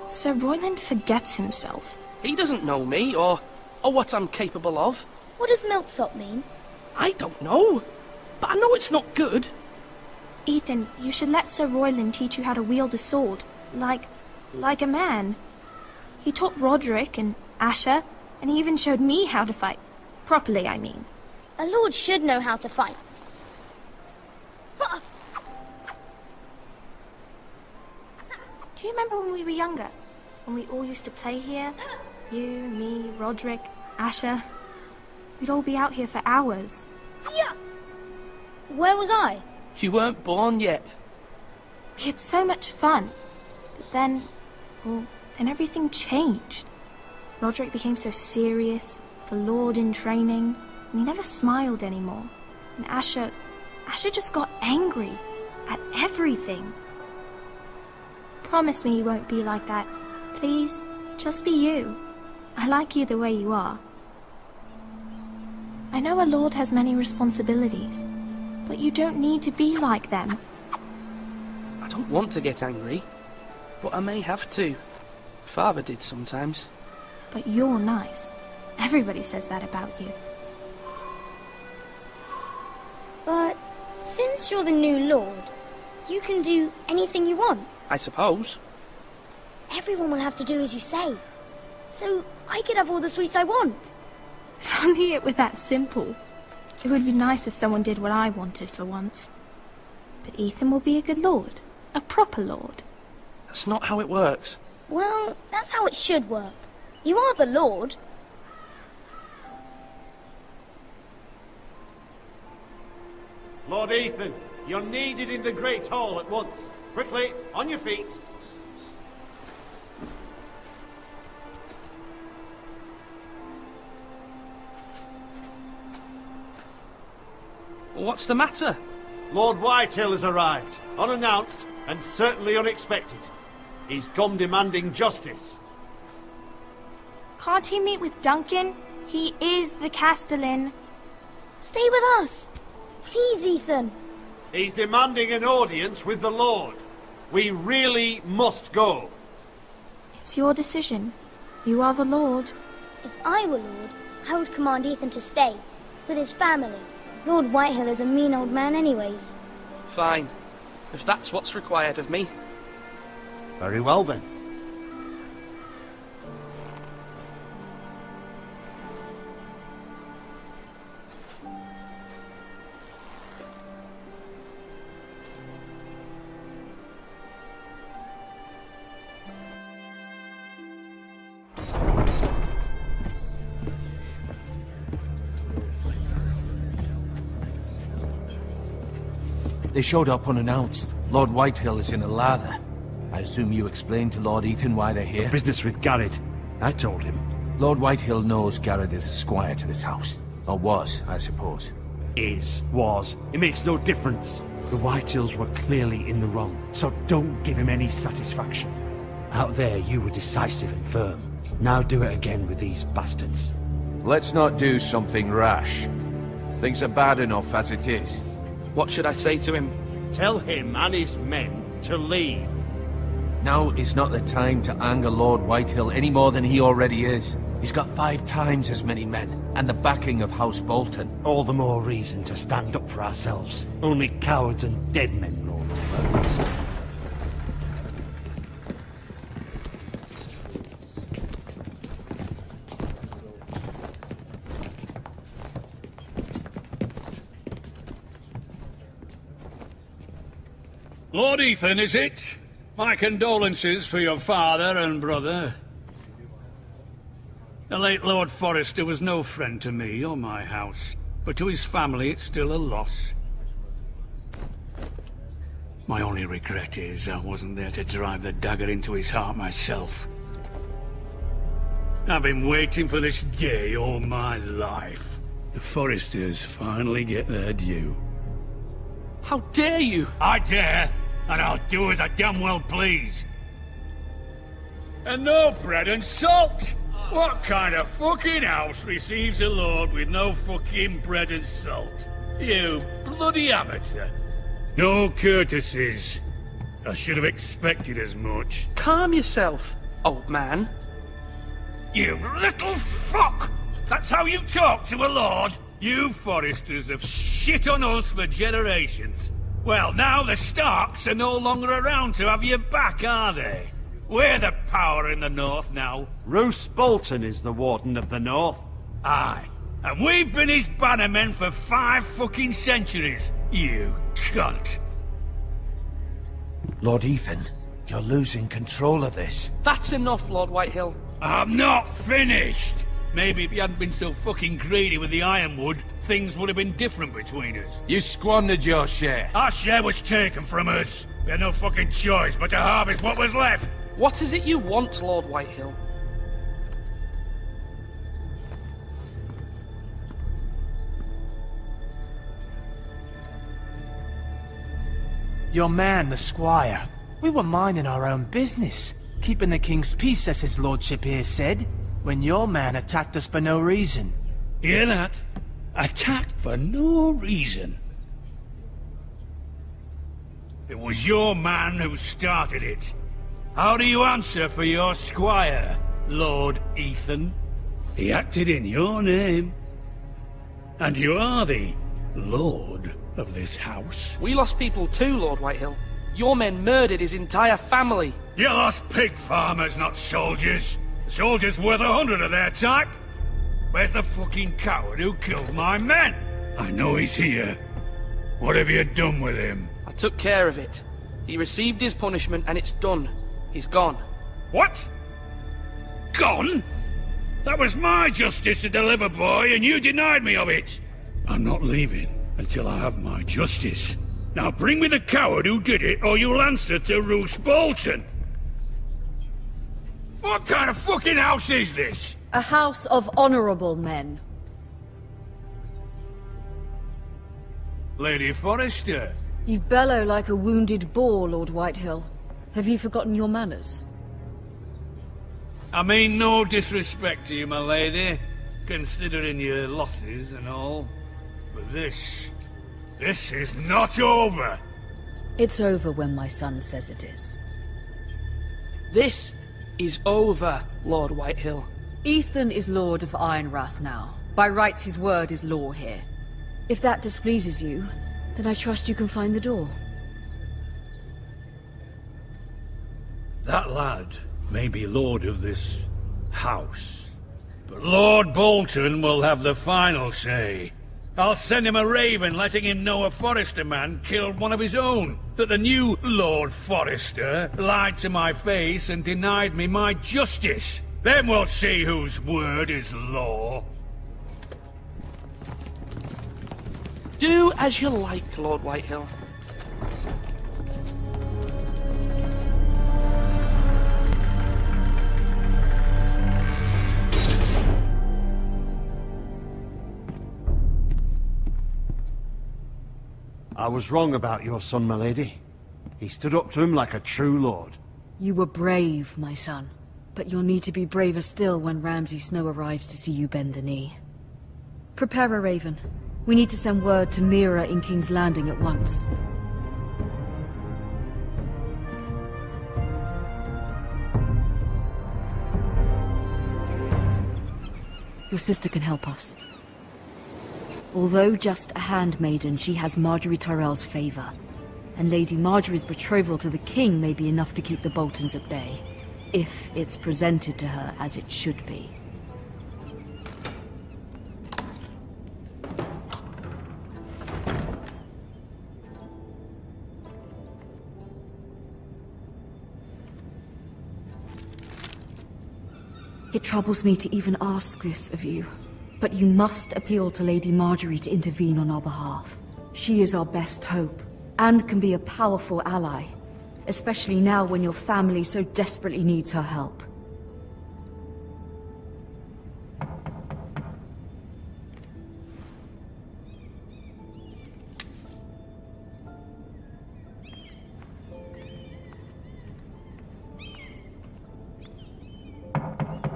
Speaker 11: Sir Royland forgets himself.
Speaker 14: He doesn't know me, or what I'm capable of.
Speaker 13: What does milksop mean?
Speaker 14: I don't know, but I know it's not good.
Speaker 11: Ethan, you should let Sir Royland teach you how to wield a sword, like a man. He taught Roderick and Asher, and he even showed me how to fight. Properly, I mean.
Speaker 13: A lord should know how to fight.
Speaker 11: Do you remember when we were younger? When we all used to play here? You, me, Roderick, Asher. We'd all be out here for hours.
Speaker 13: Yeah. Where was I?
Speaker 14: You weren't born yet.
Speaker 11: We had so much fun. But then, then everything changed. Roderick became so serious, the Lord in training, and he never smiled anymore. And Asher just got angry at everything. Promise me you won't be like that. Please, just be you. I like you the way you are. I know a lord has many responsibilities, but you don't need to be like them.
Speaker 14: I don't want to get angry, but I may have to. Father did sometimes.
Speaker 11: But you're nice. Everybody says that about you.
Speaker 13: But since you're the new lord, you can do anything you want.
Speaker 14: I suppose.
Speaker 13: Everyone will have to do as you say. So I could have all the sweets I want.
Speaker 11: If only it were that simple. It would be nice if someone did what I wanted for once. But Ethan will be a good lord. A proper lord.
Speaker 14: That's not how it works.
Speaker 13: Well, that's how it should work. You are the lord.
Speaker 12: Lord Ethan, you're needed in the Great Hall at once. Quickly, on your feet.
Speaker 14: What's the matter?
Speaker 12: Lord Whitetail has arrived, unannounced and certainly unexpected. He's come demanding justice.
Speaker 11: Can't he meet with Duncan? He is the Castellan.
Speaker 13: Stay with us. Please, Ethan.
Speaker 12: He's demanding an audience with the Lord. We really must go.
Speaker 11: It's your decision. You are the Lord.
Speaker 13: If I were Lord, I would command Ethan to stay, with his family. Lord Whitehill is a mean old man anyways.
Speaker 14: Fine. If that's what's required of me.
Speaker 12: Very well then.
Speaker 6: They showed up unannounced. Lord Whitehill is in a lather. I assume you explained to Lord Ethan why they're here?
Speaker 12: Business with Garrett. I told him.
Speaker 6: Lord Whitehill knows Garrett is a squire to this house. Or was, I suppose.
Speaker 12: Was. It makes no difference. The Whitehills were clearly in the wrong, so don't give him any satisfaction. Out there, you were decisive and firm. Now do it again with these bastards.
Speaker 6: Let's not do something rash. Things are bad enough as it is.
Speaker 14: What should I say to him?
Speaker 12: Tell him and his men to leave.
Speaker 6: Now is not the time to anger Lord Whitehill any more than he already is. He's got 5 times as many men, and the backing of House Bolton.
Speaker 12: All the more reason to stand up for ourselves. Only cowards and dead men roll over.
Speaker 2: Lord Ethan, is it? My condolences for your father and brother. The late Lord Forrester was no friend to me or my house, but to his family it's still a loss. My only regret is I wasn't there to drive the dagger into his heart myself. I've been waiting for this day all my life. The Forresters finally get their due.
Speaker 14: How dare you!
Speaker 2: I dare, and I'll do as I damn well please. And no bread and salt! What kind of fucking house receives a lord with no fucking bread and salt? You bloody amateur. No courtesies. I should have expected as much.
Speaker 14: Calm yourself, old man.
Speaker 2: You little fuck! That's how you talk to a lord? You Forresters have shit on us for generations. Well, now the Starks are no longer around to have your back, are they? We're the power in the north now.
Speaker 12: Roose Bolton is the Warden of the North.
Speaker 2: Aye. And we've been his bannermen for 5 fucking centuries, you cunt.
Speaker 6: Lord Ethan, you're losing control of this.
Speaker 14: That's enough, Lord Whitehill.
Speaker 2: I'm not finished. Maybe if you hadn't been so fucking greedy with the ironwood, things would have been different between us.
Speaker 6: You squandered your share.
Speaker 2: Our share was taken from us. We had no fucking choice but to harvest what was left.
Speaker 14: What is it you want, Lord Whitehill?
Speaker 3: Your man, the squire. We were minding our own business, keeping the king's peace, as his lordship here said, when your man attacked us for no reason.
Speaker 2: Hear that? Attacked for no reason. It was your man who started it. How do you answer for your squire, Lord Ethan? He acted in your name. And you are the lord of this house.
Speaker 14: We lost people too, Lord Whitehill. Your men murdered his entire family.
Speaker 2: You lost pig farmers, not soldiers. The soldiers worth 100 of their type. Where's the fucking coward who killed my men? I know he's here. What have you done with him?
Speaker 14: I took care of it. He received his punishment and it's done. He's gone.
Speaker 2: What? Gone? That was my justice to deliver, boy, and you denied me of it. I'm not leaving until I have my justice. Now bring me the coward who did it, or you'll answer to Roose Bolton. What kind of fucking house is this?
Speaker 10: A house of honorable men.
Speaker 2: Lady Forrester.
Speaker 10: You bellow like a wounded boar, Lord Whitehill. Have you forgotten your manners?
Speaker 2: I mean no disrespect to you, my lady, considering your losses and all. But this is not over.
Speaker 10: It's over when my son says it is.
Speaker 14: This is over, Lord Whitehill.
Speaker 10: Ethan is Lord of Ironrath now. By rights, his word is law here. If that displeases you, then I trust you can find the door.
Speaker 2: That lad may be lord of this house, but Lord Bolton will have the final say. I'll send him a raven letting him know a Forrester man killed one of his own, that the new Lord Forrester lied to my face and denied me my justice. Then we'll see whose word is law.
Speaker 14: Do as you like, Lord Whitehill.
Speaker 12: I was wrong about your son, my lady. He stood up to him like a true lord.
Speaker 10: You were brave, my son. But you'll need to be braver still when Ramsay Snow arrives to see you bend the knee. Prepare a raven. We need to send word to Mira in King's Landing at once. Your sister can help us. Although just a handmaiden, she has Marjorie Tyrell's favor. And Lady Marjorie's betrothal to the king may be enough to keep the Boltons at bay. If it's presented to her as it should be. It troubles me to even ask this of you, but you must appeal to Lady Marjorie to intervene on our behalf. She is our best hope, and can be a powerful ally, especially now when your family so desperately needs her help.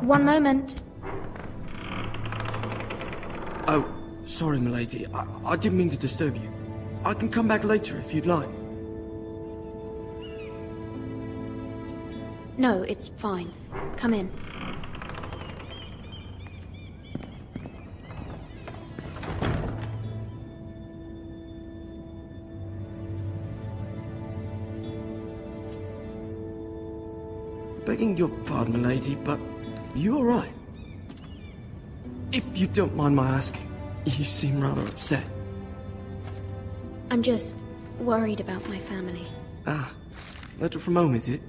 Speaker 11: One moment.
Speaker 4: Oh, sorry, milady. I didn't mean to disturb you. I can come back later if you'd like.
Speaker 11: No, it's fine. Come in.
Speaker 4: Begging your pardon, milady, but you all right? If you don't mind my asking, you seem rather upset.
Speaker 11: I'm just worried about my family.
Speaker 4: Ah, letter from home, is it?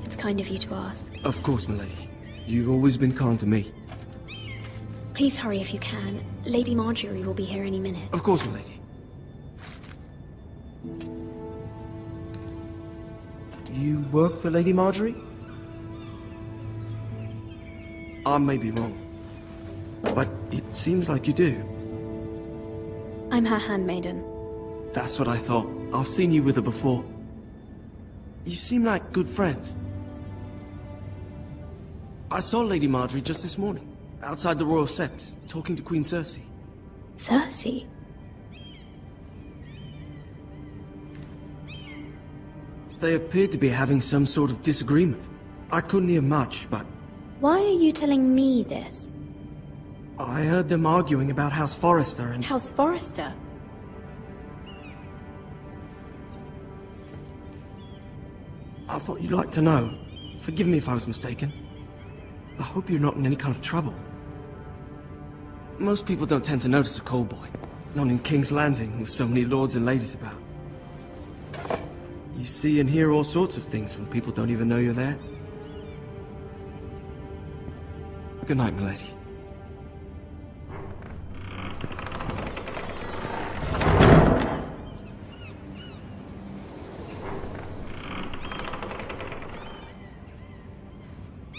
Speaker 11: It's kind of you to ask.
Speaker 4: Of course, milady. You've always been kind to me.
Speaker 11: Please hurry if you can. Lady Marjorie will be here any minute.
Speaker 4: Of course, milady. You work for Lady Marjorie? I may be wrong, but it seems like you do.
Speaker 11: I'm her handmaiden.
Speaker 4: That's what I thought. I've seen you with her before. You seem like good friends. I saw Lady Marjorie just this morning, outside the Royal Sept, talking to Queen Cersei.
Speaker 11: Cersei?
Speaker 4: They appeared to be having some sort of disagreement. I couldn't hear much, but...
Speaker 11: Why are you telling me this?
Speaker 4: I heard them arguing about House Forrester and...
Speaker 11: House Forrester?
Speaker 4: I thought you'd like to know. Forgive me if I was mistaken. I hope you're not in any kind of trouble. Most people don't tend to notice a call boy. Not in King's Landing, with so many lords and ladies about. You see and hear all sorts of things when people don't even know you're there. Good night, milady.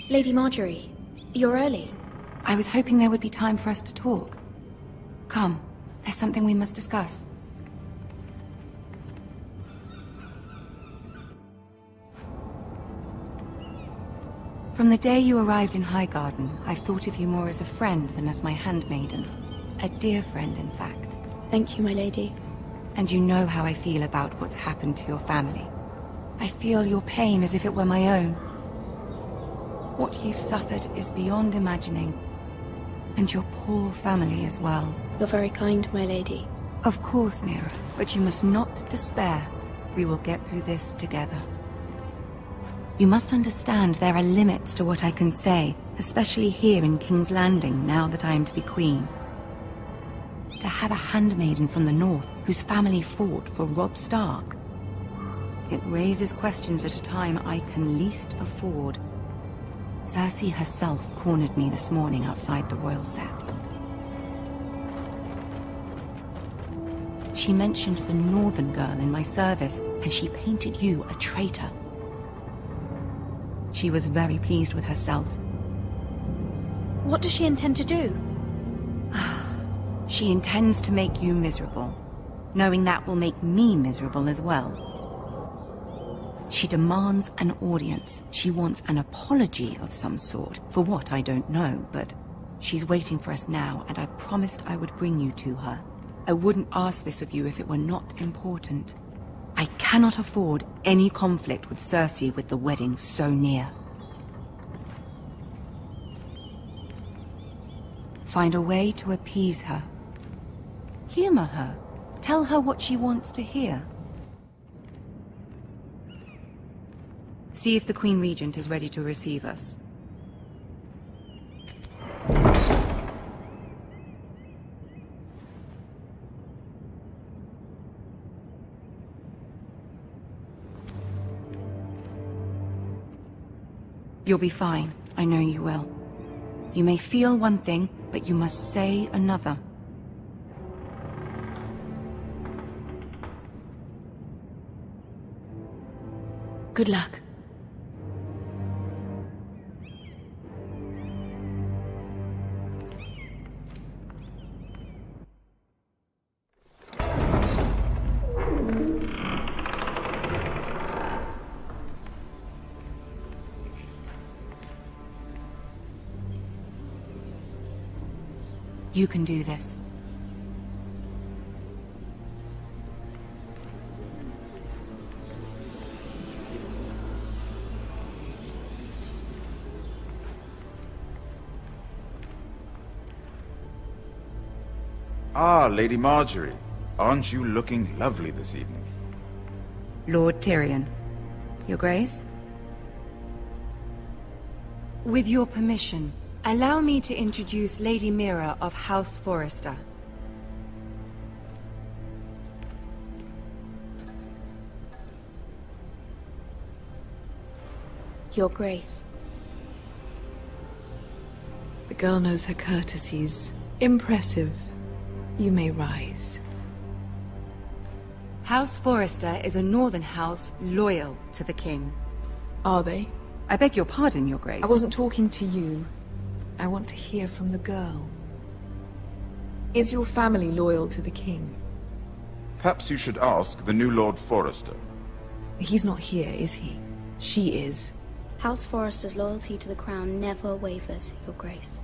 Speaker 11: Lady Marjorie, you're early.
Speaker 15: I was hoping there would be time for us to talk. Come, there's something we must discuss. From the day you arrived in Highgarden, I've thought of you more as a friend than as my handmaiden. A dear friend, in fact.
Speaker 11: Thank you, my lady.
Speaker 15: And you know how I feel about what's happened to your family. I feel your pain as if it were my own. What you've suffered is beyond imagining. And your poor family as well.
Speaker 11: You're very kind, my lady.
Speaker 15: Of course, Mira, but you must not despair. We will get through this together. You must understand there are limits to what I can say, especially here in King's Landing, now that I am to be queen. To have a handmaiden from the north whose family fought for Robb Stark. It raises questions at a time I can least afford. Cersei herself cornered me this morning outside the Royal Sept. She mentioned the northern girl in my service, and she painted you a traitor. She was very pleased with herself.
Speaker 11: What does she intend to do?
Speaker 15: She intends to make you miserable, knowing that will make me miserable as well. She demands an audience. She wants an apology of some sort. For what, I don't know, but she's waiting for us now, and I promised I would bring you to her. I wouldn't ask this of you if it were not important. I cannot afford any conflict with Cersei with the wedding so near. Find a way to appease her. Humor her. Tell her what she wants to hear. See if the Queen Regent is ready to receive us. You'll be fine. I know you will. You may feel one thing, but you must say another.
Speaker 10: Good luck.
Speaker 15: You can do this.
Speaker 16: Ah, Lady Marjorie. Aren't you looking lovely this evening?
Speaker 15: Lord Tyrion. Your Grace? With your permission, allow me to introduce Lady Mira of House Forrester.
Speaker 11: Your Grace.
Speaker 17: The girl knows her courtesies. Impressive. You may rise.
Speaker 15: House Forrester is a northern house loyal to the king.
Speaker 17: Are they?
Speaker 15: I beg your pardon, Your Grace.
Speaker 17: I wasn't talking to you. I want to hear from the girl. Is your family loyal to the king?
Speaker 16: Perhaps you should ask the new Lord Forrester.
Speaker 17: He's not here, is he? She is.
Speaker 11: House Forrester's loyalty to the crown never wavers, Your Grace.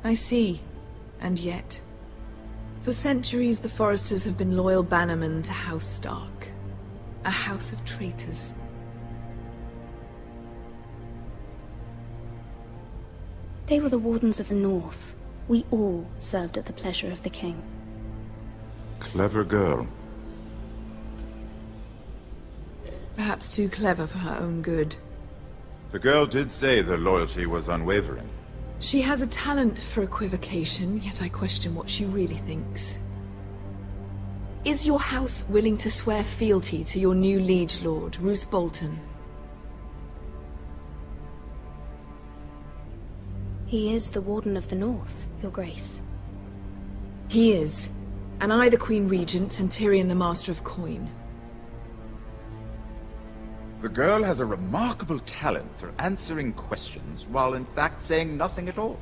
Speaker 17: I see. And yet... For centuries, the Forresters have been loyal bannermen to House Stark. A house of traitors.
Speaker 11: They were the Wardens of the North. We all served at the pleasure of the king.
Speaker 16: Clever girl.
Speaker 17: Perhaps too clever for her own good.
Speaker 16: The girl did say their loyalty was unwavering.
Speaker 17: She has a talent for equivocation, yet I question what she really thinks. Is your house willing to swear fealty to your new liege lord, Roose Bolton?
Speaker 11: He is the Warden of the North, Your Grace.
Speaker 17: He is. And I the Queen Regent, and Tyrion the Master of Coin.
Speaker 16: The girl has a remarkable talent for answering questions, while in fact saying nothing at all.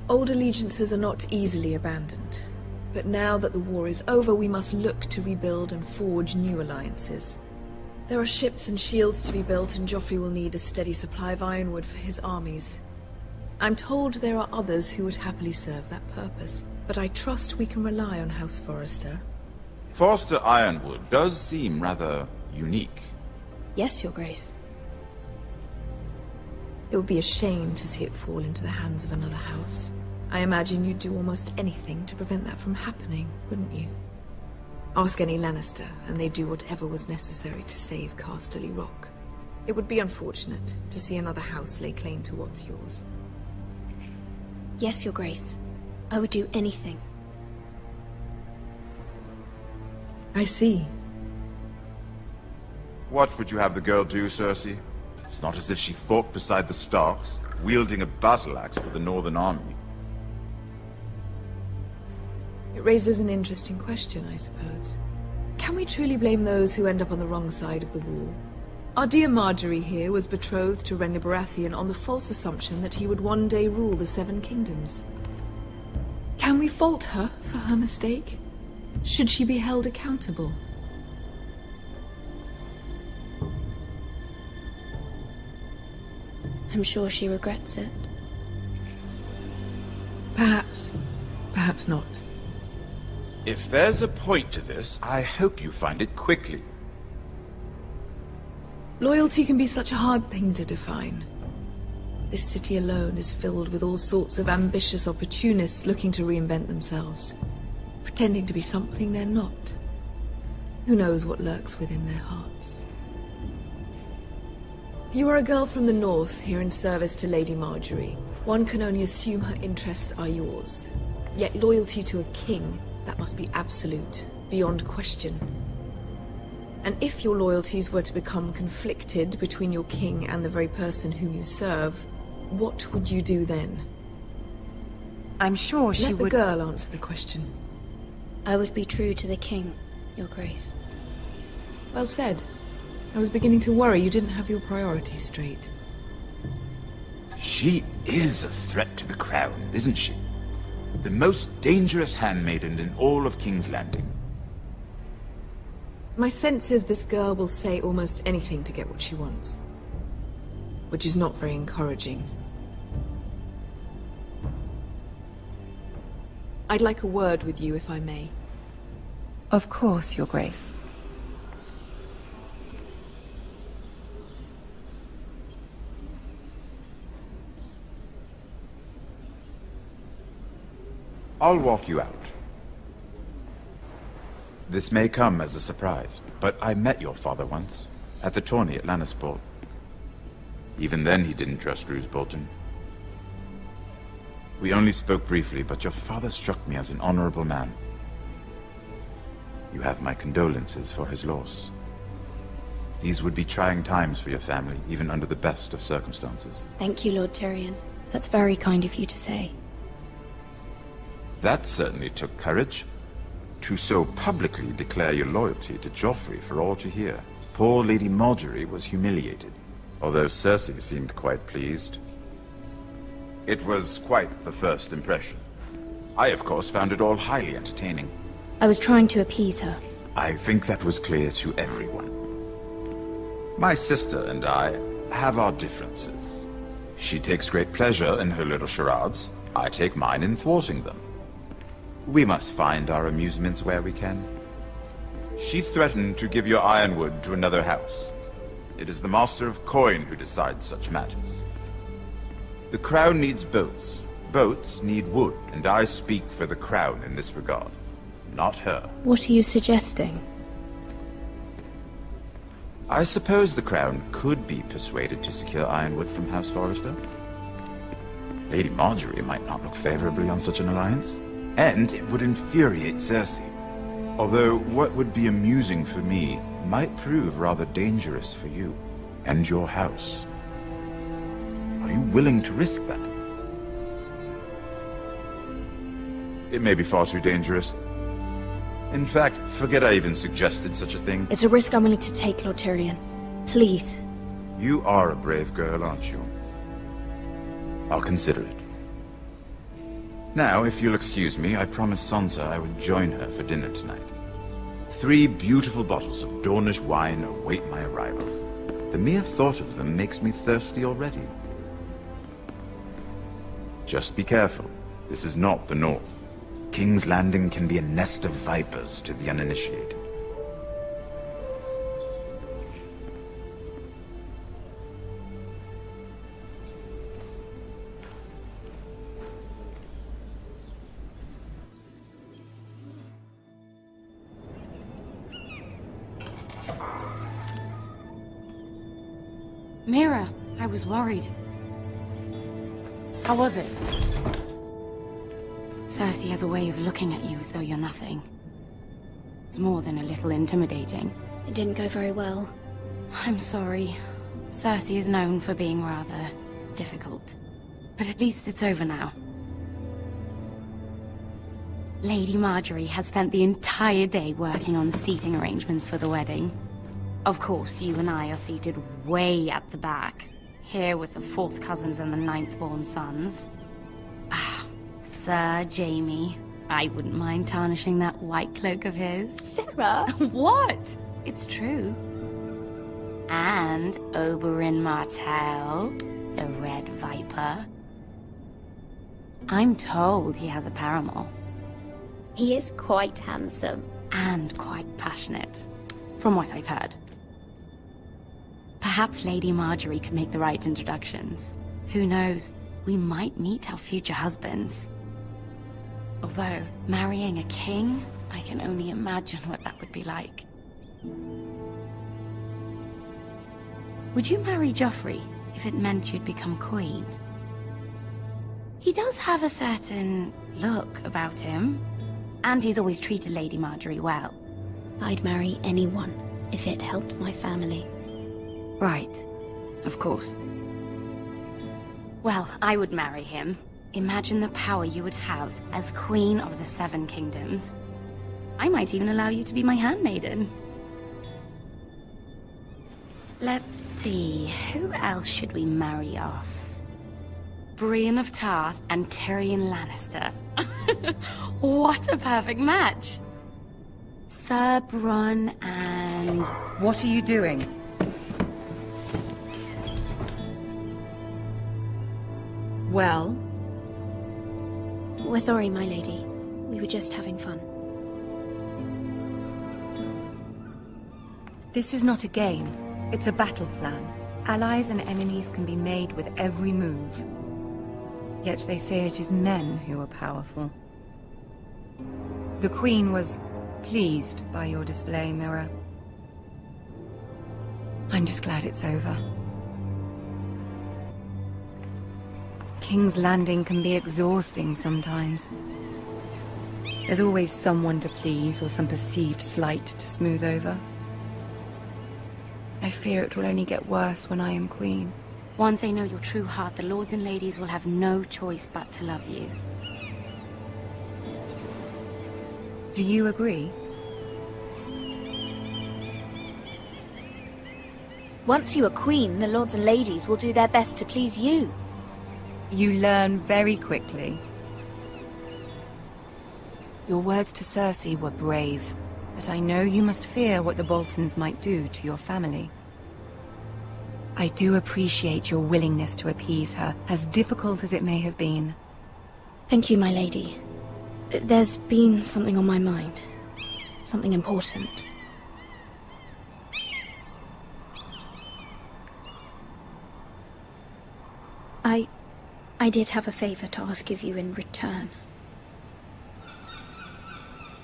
Speaker 17: Old allegiances are not easily abandoned. But now that the war is over, we must look to rebuild and forge new alliances. There are ships and shields to be built, and Joffrey will need a steady supply of ironwood for his armies. I'm told there are others who would happily serve that purpose, but I trust we can rely on House Forrester.
Speaker 16: Forrester Ironwood does seem rather unique.
Speaker 10: Yes, Your Grace.
Speaker 17: It would be a shame to see it fall into the hands of another house. I imagine you'd do almost anything to prevent that from happening, wouldn't you? Ask any Lannister, and they'd do whatever was necessary to save Casterly Rock. It would be unfortunate to see another house lay claim to what's yours.
Speaker 10: Yes, Your Grace. I would do anything.
Speaker 17: I see.
Speaker 16: What would you have the girl do, Cersei? It's not as if she fought beside the Starks, wielding a battle axe for the Northern Army.
Speaker 17: It raises an interesting question, I suppose. Can we truly blame those who end up on the wrong side of the wall? Our dear Marjorie here was betrothed to Renly Baratheon on the false assumption that he would one day rule the Seven Kingdoms. Can we fault her for her mistake? Should she be held accountable?
Speaker 10: I'm sure she regrets it.
Speaker 17: Perhaps. Perhaps not.
Speaker 16: If there's a point to this, I hope you find it quickly.
Speaker 17: Loyalty can be such a hard thing to define. This city alone is filled with all sorts of ambitious opportunists looking to reinvent themselves, pretending to be something they're not. Who knows what lurks within their hearts? You are a girl from the north, here in service to Lady Marjorie. One can only assume her interests are yours. Yet loyalty to a king, that must be absolute, beyond question. And if your loyalties were to become conflicted between your king and the very person whom you serve, what would you do then?
Speaker 15: I'm sure she
Speaker 17: would... Let the girl answer the question.
Speaker 10: I would be true to the king, Your Grace.
Speaker 17: Well said. I was beginning to worry you didn't have your priorities straight.
Speaker 16: She is a threat to the crown, isn't she? The most dangerous handmaiden in all of King's Landing.
Speaker 17: My sense is this girl will say almost anything to get what she wants. Which is not very encouraging. I'd like a word with you, if I may.
Speaker 15: Of course, Your Grace.
Speaker 16: I'll walk you out. This may come as a surprise, but I met your father once, at the tourney at Lannisport. Even then he didn't trust Roose Bolton. We only spoke briefly, but your father struck me as an honorable man. You have my condolences for his loss. These would be trying times for your family, even under the best of circumstances.
Speaker 10: Thank you, Lord Tyrion. That's very kind of you to say.
Speaker 16: That certainly took courage. To so publicly declare your loyalty to Joffrey for all to hear. Poor Lady Marjorie was humiliated, although Cersei seemed quite pleased. It was quite the first impression. I, of course, found it all highly entertaining.
Speaker 10: I was trying to appease her.
Speaker 16: I think that was clear to everyone. My sister and I have our differences. She takes great pleasure in her little charades. I take mine in thwarting them. We must find our amusements where we can. She threatened to give your ironwood to another house. It is the Master of Coin who decides such matters. The Crown needs boats. Boats need wood, and I speak for the Crown in this regard, not her.
Speaker 10: What are you suggesting?
Speaker 16: I suppose the Crown could be persuaded to secure ironwood from House Forrester. Lady Marjorie might not look favorably on such an alliance. And it would infuriate Cersei. Although what would be amusing for me might prove rather dangerous for you and your house. Are you willing to risk that? It may be far too dangerous. In fact, forget I even suggested such a thing.
Speaker 10: It's a risk I'm willing to take, Lord Tyrion. Please.
Speaker 16: You are a brave girl, aren't you? I'll consider it. Now, if you'll excuse me, I promised Sansa I would join her for dinner tonight. 3 beautiful bottles of Dornish wine await my arrival. The mere thought of them makes me thirsty already. Just be careful. This is not the North. King's Landing can be a nest of vipers to the uninitiated.
Speaker 15: Mira, I was worried. How was it? Cersei has a way of looking at you as though you're nothing. It's more than a little intimidating.
Speaker 10: It didn't go very well.
Speaker 15: I'm sorry. Cersei is known for being rather difficult. But at least it's over now. Lady Marjorie has spent the entire day working on seating arrangements for the wedding. Of course, you and I are seated way at the back, here with the 4th cousins and the 9th-born sons. Ah, Sir Jaime. I wouldn't mind tarnishing that white cloak of his.
Speaker 11: Sarah!
Speaker 15: What? It's true. And Oberyn Martell, the Red Viper. I'm told he has a paramour.
Speaker 11: He is quite handsome.
Speaker 15: And quite passionate, from what I've heard. Perhaps Lady Marjorie could make the right introductions. Who knows? We might meet our future husbands. Although, marrying a king, I can only imagine what that would be like. Would you marry Joffrey if it meant you'd become queen? He does have a certain look about him, and he's always treated Lady Marjorie well.
Speaker 10: I'd marry anyone if it helped my family.
Speaker 15: Right. Of course. Well, I would marry him. Imagine the power you would have as Queen of the 7 Kingdoms. I might even allow you to be my handmaiden. Let's see, who else should we marry off? Brienne of Tarth and Tyrion Lannister. What a perfect match! Sir Bronn and...
Speaker 18: What are you doing? Well?
Speaker 10: We're sorry, my lady. We were just having fun.
Speaker 15: This is not a game. It's a battle plan. Allies and enemies can be made with every move. Yet they say it is men who are powerful. The Queen was pleased by your display, Mira. I'm just glad it's over. King's Landing can be exhausting sometimes. There's always someone to please or some perceived slight to smooth over. I fear it will only get worse when I am queen. Once they know your true heart, the lords and ladies will have no choice but to love you. Do you agree?
Speaker 11: Once you are queen, the lords and ladies will do their best to please you.
Speaker 15: You learn very quickly. Your words to Cersei were brave, but I know you must fear what the Boltons might do to your family. I do appreciate your willingness to appease her, as difficult as it may have been.
Speaker 10: Thank you, my lady. There's been something on my mind. Something important. I did have a favor to ask of you in return.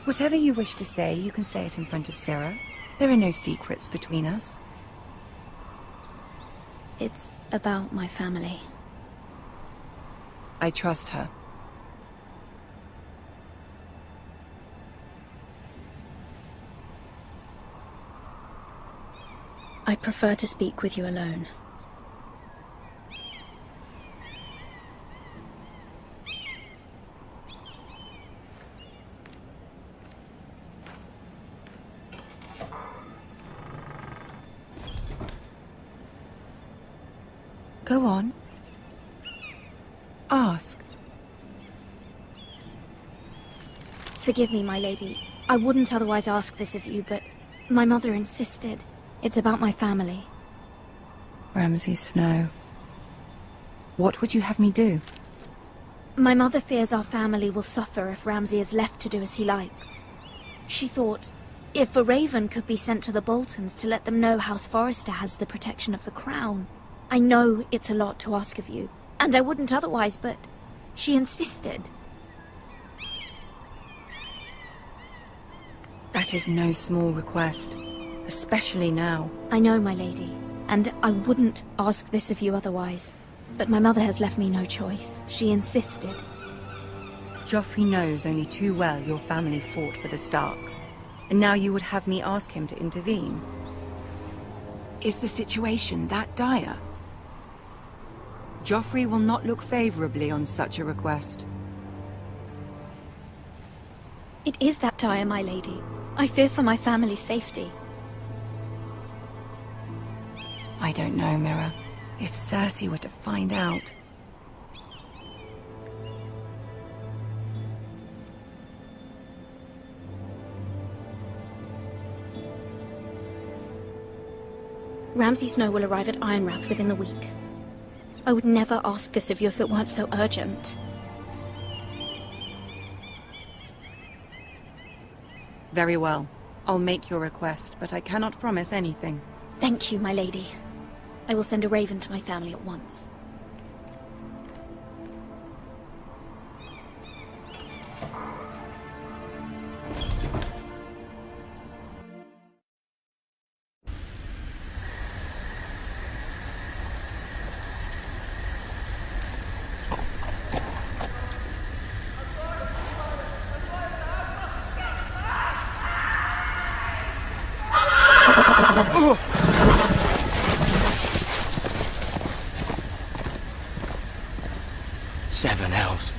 Speaker 15: Whatever you wish to say, you can say it in front of Sarah. There are no secrets between us.
Speaker 10: It's about my family.
Speaker 15: I trust her.
Speaker 10: I prefer to speak with you alone.
Speaker 15: Go on. Ask.
Speaker 10: Forgive me, my lady. I wouldn't otherwise ask this of you, but my mother insisted. It's about my family.
Speaker 15: Ramsay Snow. What would you have me do?
Speaker 11: My mother fears our family will suffer if Ramsay is left to do as he likes. She thought, if a raven could be sent to the Boltons to let them know House Forrester has the protection of the crown. I know it's a lot to ask of you, and I wouldn't otherwise, but she insisted.
Speaker 15: That is no small request, especially now.
Speaker 11: I know, my lady, and I wouldn't ask this of you otherwise. But my mother has left me no choice. She insisted.
Speaker 15: Joffrey knows only too well your family fought for the Starks, and now you would have me ask him to intervene. Is the situation that dire? Joffrey will not look favorably on such a request.
Speaker 11: It is that dire, my lady. I fear for my family's safety.
Speaker 15: I don't know, Mira. If Cersei were to find out...
Speaker 11: Ramsay Snow will arrive at Ironrath within the week. I would never ask this of you if it weren't so urgent.
Speaker 15: Very well. I'll make your request, but I cannot promise anything.
Speaker 11: Thank you, my lady. I will send a raven to my family at once.
Speaker 19: Seven hells.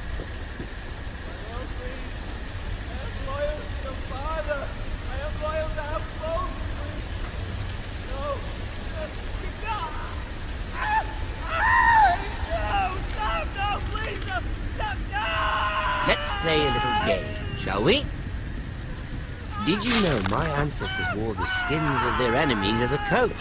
Speaker 20: Let's play a little game, shall we? Did you know my ancestors wore the skins of their enemies as a coat?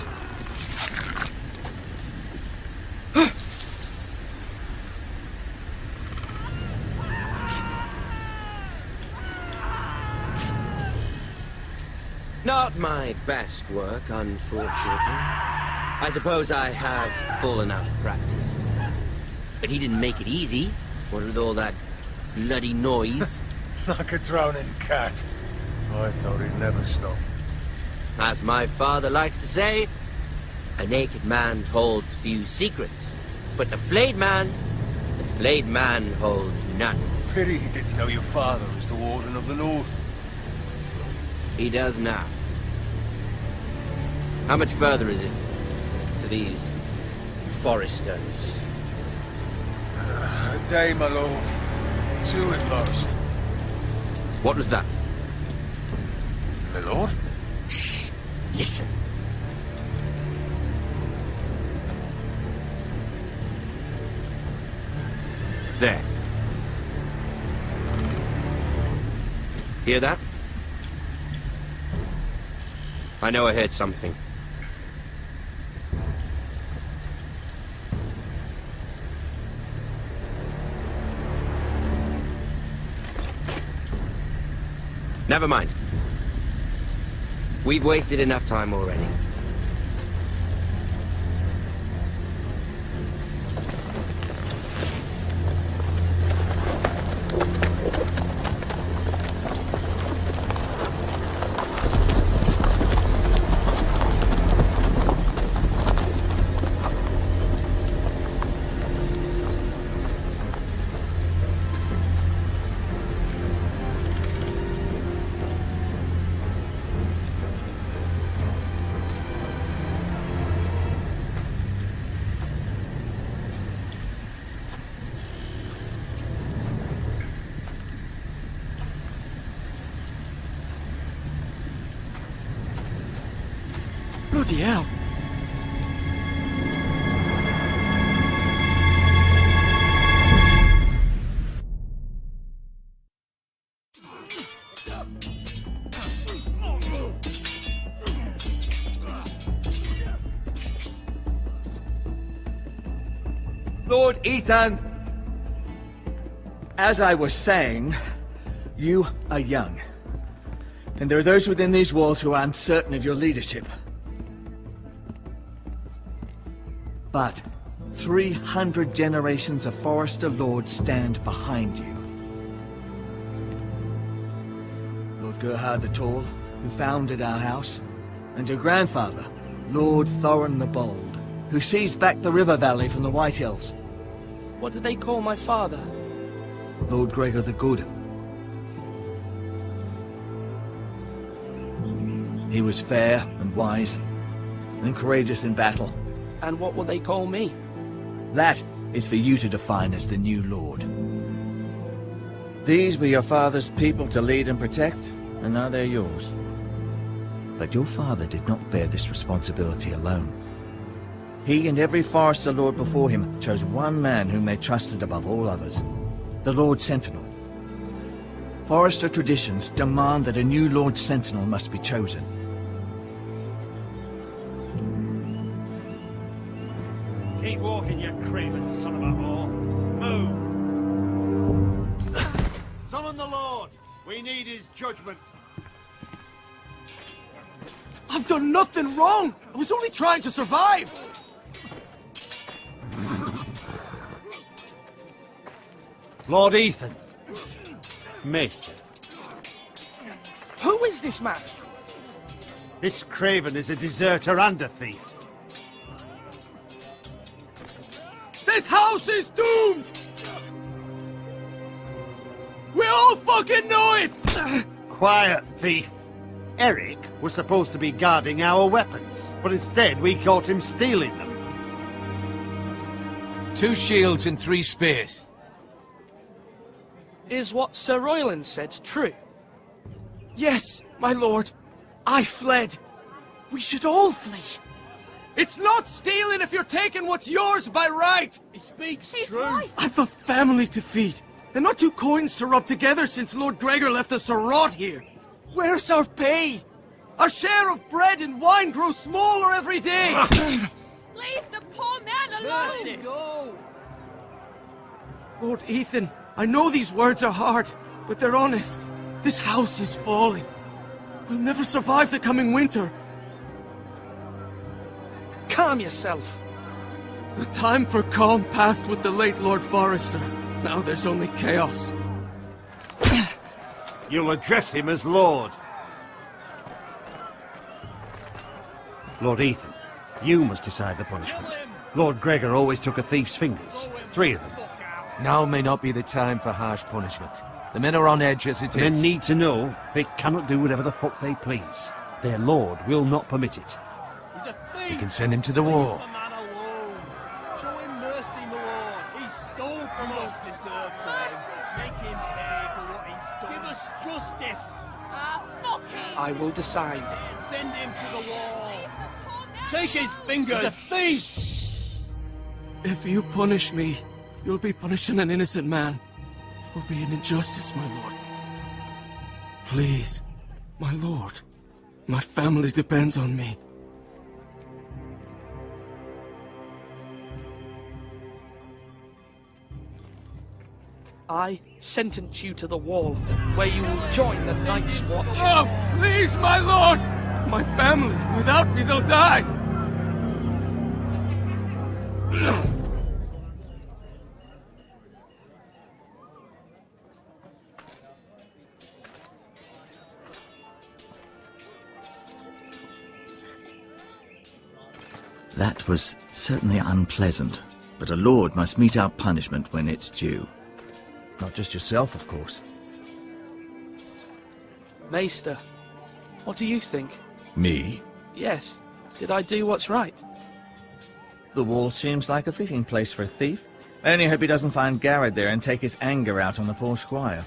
Speaker 20: Not my best work, unfortunately. I suppose I have fallen out of practice. But he didn't make it easy, what with all that bloody noise.
Speaker 6: Like a drowning cat. I thought he'd never stop.
Speaker 20: As my father likes to say, a naked man holds few secrets. But the flayed man holds none.
Speaker 6: Pity he didn't know your father was the Warden of the North.
Speaker 20: He does now. How much further is it to these Forresters?
Speaker 6: A day, my lord. 2 at most.
Speaker 20: What was that?
Speaker 6: My lord?
Speaker 20: Shh! Listen. There. Hear that? I know I heard something. Never mind. We've wasted enough time already.
Speaker 19: Bloody hell.
Speaker 9: Lord Ethan! As I was saying, you are young. And there are those within these walls who are uncertain of your leadership. But 300 generations of Forester Lords stand behind you. Lord Gerhard the Tall, who founded our house, and your grandfather, Lord Thorin the Bold, who seized back the river valley from the White Hills.
Speaker 14: What did they call my father?
Speaker 9: Lord Gregor the Good. He was fair and wise, and courageous in battle.
Speaker 14: And what will they call me?
Speaker 9: That is for you to define as the new Lord. These were your father's people to lead and protect, and now they're yours. But your father did not bear this responsibility alone. He and every Forester Lord before him chose one man whom they trusted above all others, the Lord Sentinel. Forester traditions demand that a new Lord Sentinel must be chosen.
Speaker 12: Keep walking, you craven son of a whore. Move! Summon the Lord! We need his judgment.
Speaker 3: I've done nothing wrong! I was only trying to survive!
Speaker 12: Lord Ethan. Maester.
Speaker 14: Who is this man?
Speaker 12: This craven is a deserter and a thief.
Speaker 3: This house is doomed! We all fucking know it!
Speaker 12: Quiet, thief. Eric was supposed to be guarding our weapons, but instead we caught him stealing them.
Speaker 6: 2 shields and 3 spears.
Speaker 14: Is what Sir Royland said true?
Speaker 3: Yes, my lord. I fled. We should all flee. It's not stealing if you're taking what's yours by right. He speaks true. I've a family to feed, and not 2 coins to rub together since Lord Gregor left us to rot here. Where's our pay? Our share of bread and wine grows smaller every day.
Speaker 11: Leave the poor man alone!
Speaker 3: Mercy. Go. Lord Ethan, I know these words are hard, but they're honest. This house is falling. We'll never survive the coming winter.
Speaker 14: Calm yourself.
Speaker 3: The time for calm passed with the late Lord Forester. Now there's only chaos.
Speaker 12: You'll address him as Lord. Lord Ethan, you must decide the punishment. Lord Gregor always took a thief's fingers. 3 of them.
Speaker 6: Now may not be the time for harsh punishment. The men are on edge as it is.
Speaker 12: Men need to know they cannot do whatever the fuck they please. Their lord will not permit it.
Speaker 3: He's a thief!
Speaker 6: We can send him to the war.
Speaker 3: Leave the man alone. Show him mercy, my lord. He stole from us. Deserve time. Make him pay for what he stole. Give us justice.
Speaker 11: Fuck him!
Speaker 14: I will decide.
Speaker 3: Send him to the wall. Take his fingers. He's a thief! If you punish me, you'll be punishing an innocent man. It will be an injustice, my lord. Please, my lord. My family depends on me.
Speaker 14: I sentence you to the wall, where you will join the Night's Watch.
Speaker 3: Oh, please, my lord! My family, without me, they'll die!
Speaker 9: That was certainly unpleasant, but a lord must mete out punishment when it's due. Not just yourself, of course.
Speaker 14: Maester, what do you think?
Speaker 9: Me?
Speaker 14: Yes. Did I do what's right?
Speaker 9: The wall seems like a fitting place for a thief. I only hope he doesn't find Garrett there and take his anger out on the poor squire.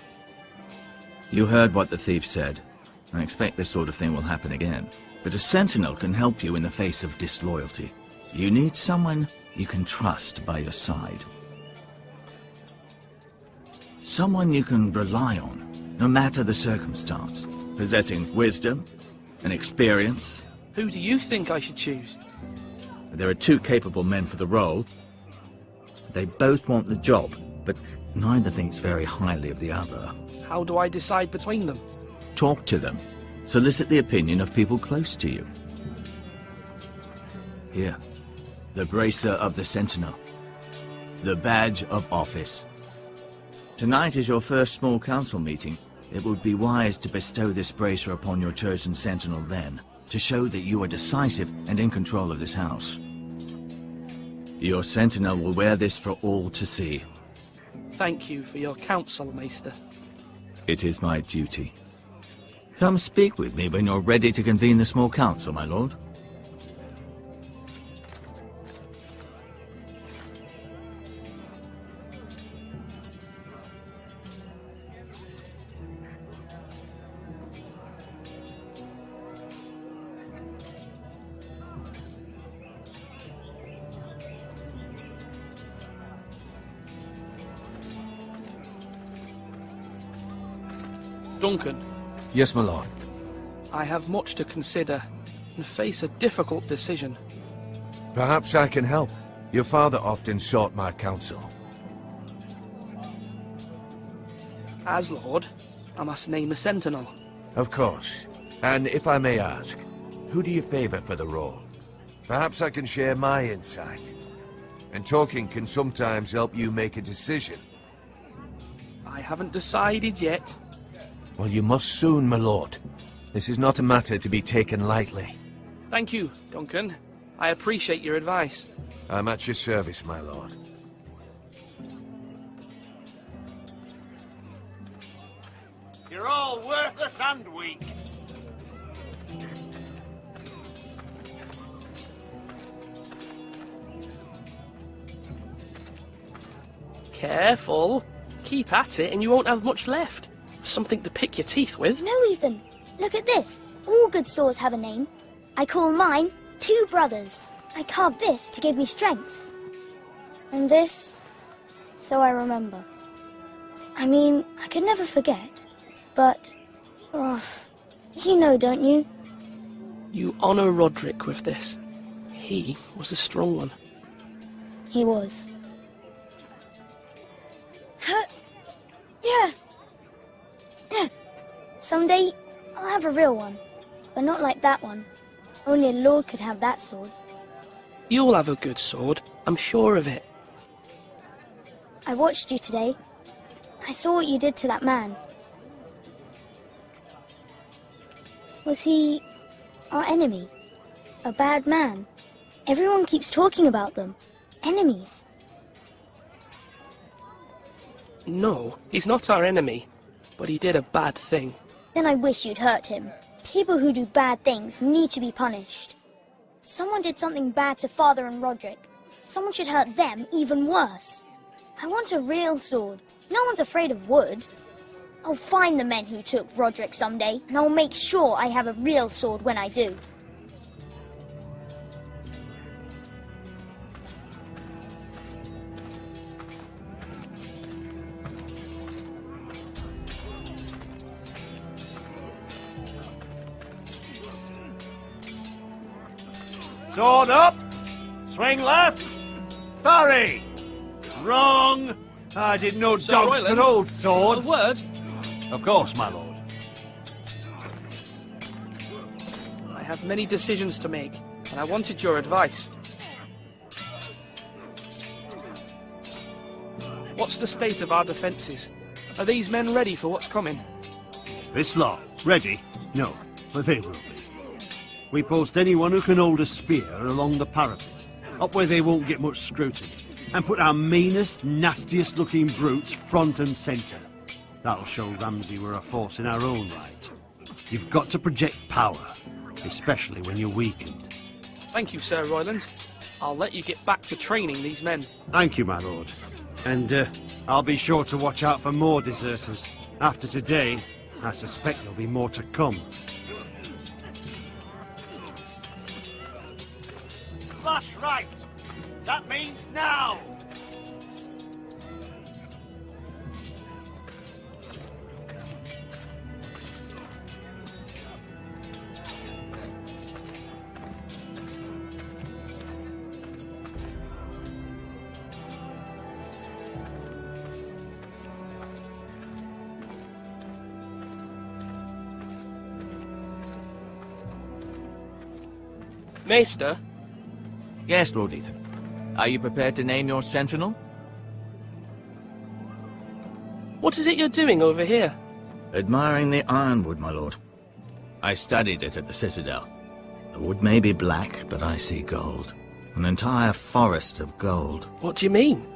Speaker 9: You heard what the thief said. I expect this sort of thing will happen again. But a sentinel can help you in the face of disloyalty. You need someone you can trust by your side. Someone you can rely on, no matter the circumstance. Possessing wisdom and experience.
Speaker 14: Who do you think I should choose?
Speaker 9: There are 2 capable men for the role. They both want the job, but but neither thinks very highly of the other.
Speaker 14: How do I decide between them?
Speaker 9: Talk to them. Solicit the opinion of people close to you. Here, the bracer of the Sentinel. The badge of office. Tonight is your first small council meeting. It would be wise to bestow this bracer upon your chosen Sentinel then, to show that you are decisive and in control of this house. Your Sentinel will wear this for all to see.
Speaker 14: Thank you for your counsel, Maester.
Speaker 9: It is my duty. Come speak with me when you're ready to convene the small council, my lord.
Speaker 14: Duncan.
Speaker 6: Yes, my lord.
Speaker 14: I have much to consider and face a difficult decision.
Speaker 6: Perhaps I can help. Your father often sought my counsel.
Speaker 14: As Lord, I must name a sentinel.
Speaker 6: Of course. And if I may ask, who do you favor for the role? Perhaps I can share my insight. And talking can sometimes help you make a decision.
Speaker 14: I haven't decided yet.
Speaker 6: Well, you must soon, my lord. This is not a matter to be taken lightly.
Speaker 14: Thank you, Duncan. I appreciate your advice.
Speaker 6: I'm at your service, my lord.
Speaker 12: You're all worthless and weak.
Speaker 14: Careful. Keep at it and you won't have much left. Something to pick your teeth with.
Speaker 13: No, Ethan. Look at this. All good swords have a name. I call mine Two Brothers. I carved this to give me strength. And this, so I remember. I mean, I could never forget. But, you know, don't you?
Speaker 14: You honor Roderick with this. He was a strong one.
Speaker 13: He was. Yeah. Someday, I'll have a real one. But not like that one. Only a lord could have that sword.
Speaker 14: You'll have a good sword. I'm sure of it.
Speaker 13: I watched you today. I saw what you did to that man. Was he our enemy? A bad man? Everyone keeps talking about them. Enemies.
Speaker 14: No, he's not our enemy. But he did a bad thing.
Speaker 13: Then I wish you'd hurt him. People who do bad things need to be punished. Someone did something bad to Father and Roderick. Someone should hurt them even worse. I want a real sword. No one's afraid of wood. I'll find the men who took Roderick someday, and I'll make sure I have a real sword when I do.
Speaker 12: Sword up! Swing left! Parry! Wrong! I didn't know
Speaker 14: Sir
Speaker 12: dogs
Speaker 14: Royland,
Speaker 12: could hold swords.
Speaker 14: A word?
Speaker 12: Of course, my lord.
Speaker 14: I have many decisions to make, and I wanted your advice. What's the state of our defences? Are these men ready for what's coming?
Speaker 12: This lot, ready? No, but they will be. We post anyone who can hold a spear along the parapet, up where they won't get much scrutiny, and put our meanest, nastiest looking brutes front and centre. That'll show Ramsay we're a force in our own right. You've got to project power, especially when you're weakened.
Speaker 14: Thank you, Sir Royland. I'll let you get back to training these men.
Speaker 12: Thank you, my lord. And I'll be sure to watch out for more deserters. After today, I suspect there'll be more to come. Slash right! That means now!
Speaker 14: Maester?
Speaker 9: Yes, Lord Ethan. Are you prepared to name your sentinel?
Speaker 14: What is it you're doing over here?
Speaker 9: Admiring the ironwood, my lord. I studied it at the Citadel. The wood may be black, but I see gold. An entire forest of gold.
Speaker 14: What do you mean?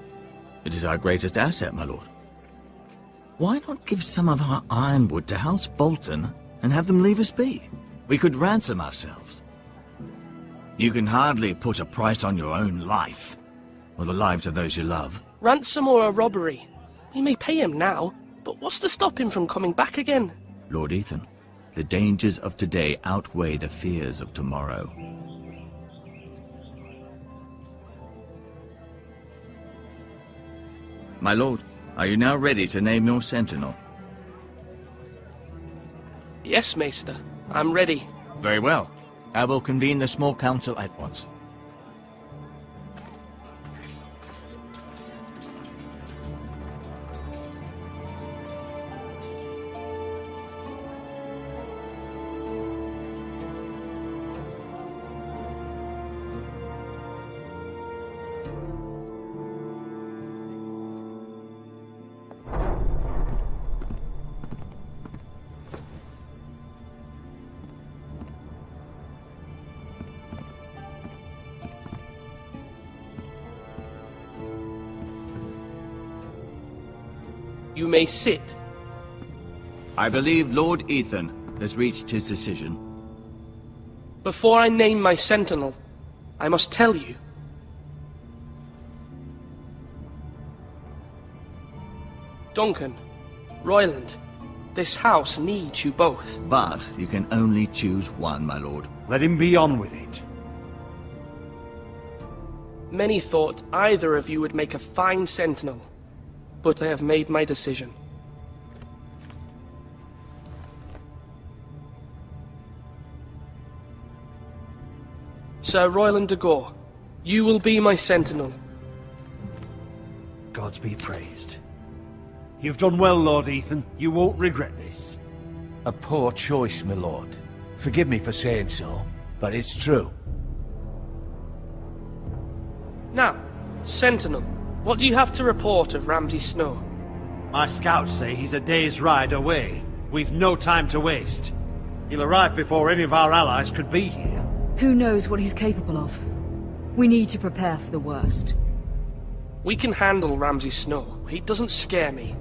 Speaker 9: It is our greatest asset, my lord. Why not give some of our ironwood to House Bolton and have them leave us be? We could ransom ourselves. You can hardly put a price on your own life, or the lives of those you love.
Speaker 14: Ransom or a robbery? We may pay him now, but what's to stop him from coming back again?
Speaker 9: Lord Ethan, the dangers of today outweigh the fears of tomorrow. My lord, are you now ready to name your sentinel?
Speaker 14: Yes, Maester. I'm ready.
Speaker 9: Very well. I will convene the small council at once.
Speaker 14: You may sit.
Speaker 9: I believe Lord Ethan has reached his decision.
Speaker 14: Before I name my sentinel, I must tell you. Duncan, Royland, this house needs you both.
Speaker 9: But you can only choose one, my lord.
Speaker 12: Let him be on with it.
Speaker 14: Many thought either of you would make a fine sentinel, but I have made my decision. Sir Royland de Gore, you will be my sentinel.
Speaker 12: Gods be praised. You've done well, Lord Ethan. You won't regret this.
Speaker 6: A poor choice, my lord. Forgive me for saying so, but it's true.
Speaker 14: Now, sentinel, what do you have to report of Ramsay Snow?
Speaker 12: My scouts say he's a day's ride away. We've no time to waste. He'll arrive before any of our allies could be here.
Speaker 10: Who knows what he's capable of? We need to prepare for the worst.
Speaker 14: We can handle Ramsay Snow. He doesn't scare me.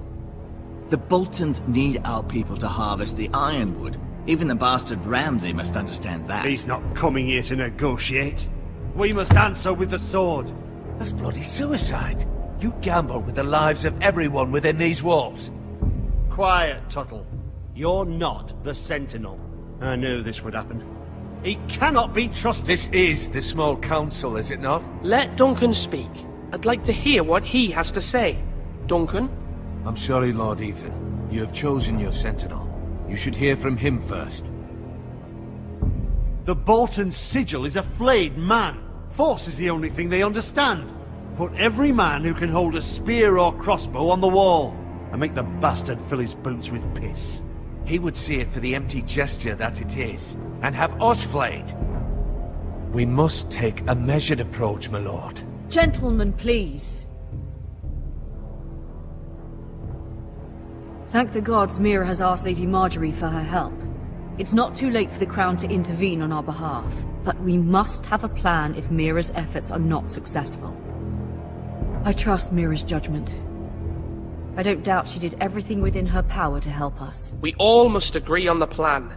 Speaker 9: The Boltons need our people to harvest the ironwood. Even the bastard Ramsay must understand that.
Speaker 12: He's not coming here to negotiate. We must answer with the sword.
Speaker 6: That's bloody suicide. You gamble with the lives of everyone within these walls.
Speaker 12: Quiet, Tuttle. You're not the Sentinel. I knew this would happen. He cannot be trusted.
Speaker 6: This is the small council, is it not?
Speaker 14: Let Duncan speak. I'd like to hear what he has to say. Duncan?
Speaker 6: I'm sorry, Lord Ethan. You have chosen your sentinel. You should hear from him first.
Speaker 12: The Bolton sigil is a flayed man. Force is the only thing they understand. Put every man who can hold a spear or crossbow on the wall, and make the bastard fill his boots with piss.
Speaker 6: He would see it for the empty gesture that it is, and have us flayed. We must take a measured approach, my lord.
Speaker 10: Gentlemen, please. Thank the gods Mira has asked Lady Marjorie for her help. It's not too late for the Crown to intervene on our behalf, but we must have a plan if Mira's efforts are not successful. I trust Mira's judgment. I don't doubt she did everything within her power to help us.
Speaker 14: We all must agree on the plan.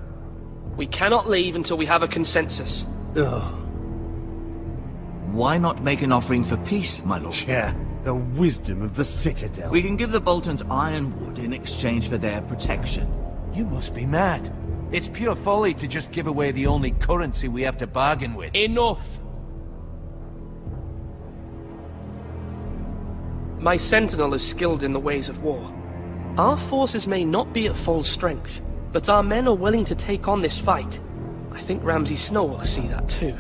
Speaker 14: We cannot leave until we have a consensus.
Speaker 12: Ugh.
Speaker 9: Why not make an offering for peace, my lord?
Speaker 12: Yeah, the wisdom of the Citadel.
Speaker 9: We can give the Boltons ironwood in exchange for their protection.
Speaker 6: You must be mad. It's pure folly to just give away the only currency we have to bargain with.
Speaker 14: Enough! My sentinel is skilled in the ways of war. Our forces may not be at full strength, but our men are willing to take on this fight. I think Ramsay Snow will see that too.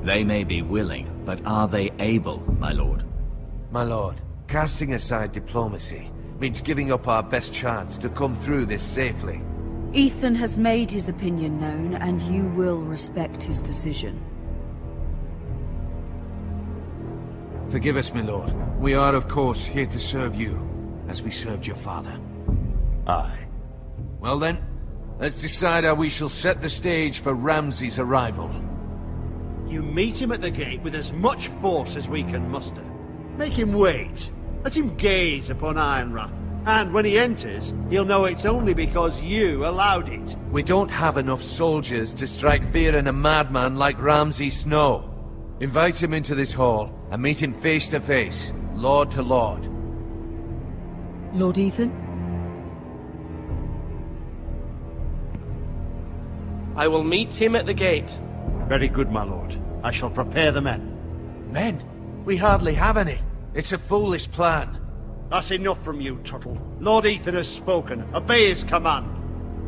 Speaker 9: They may be willing, but are they able, my lord?
Speaker 6: My lord, casting aside diplomacy means giving up our best chance to come through this safely.
Speaker 10: Ethan has made his opinion known, and you will respect his decision.
Speaker 6: Forgive us, my lord. We are, of course, here to serve you, as we served your father.
Speaker 12: Aye.
Speaker 6: Well then, let's decide how we shall set the stage for Ramsay's arrival.
Speaker 12: You meet him at the gate with as much force as we can muster. Make him wait. Let him gaze upon Ironrath. And when he enters, he'll know it's only because you allowed it.
Speaker 6: We don't have enough soldiers to strike fear in a madman like Ramsay Snow. Invite him into this hall, and meet him face to face, lord to lord.
Speaker 10: Lord Ethan?
Speaker 14: I will meet him at the gate.
Speaker 12: Very good, my lord. I shall prepare the men.
Speaker 6: Men? We hardly have any. It's a foolish plan.
Speaker 12: That's enough from you, Tuttle. Lord Ethan has spoken. Obey his command.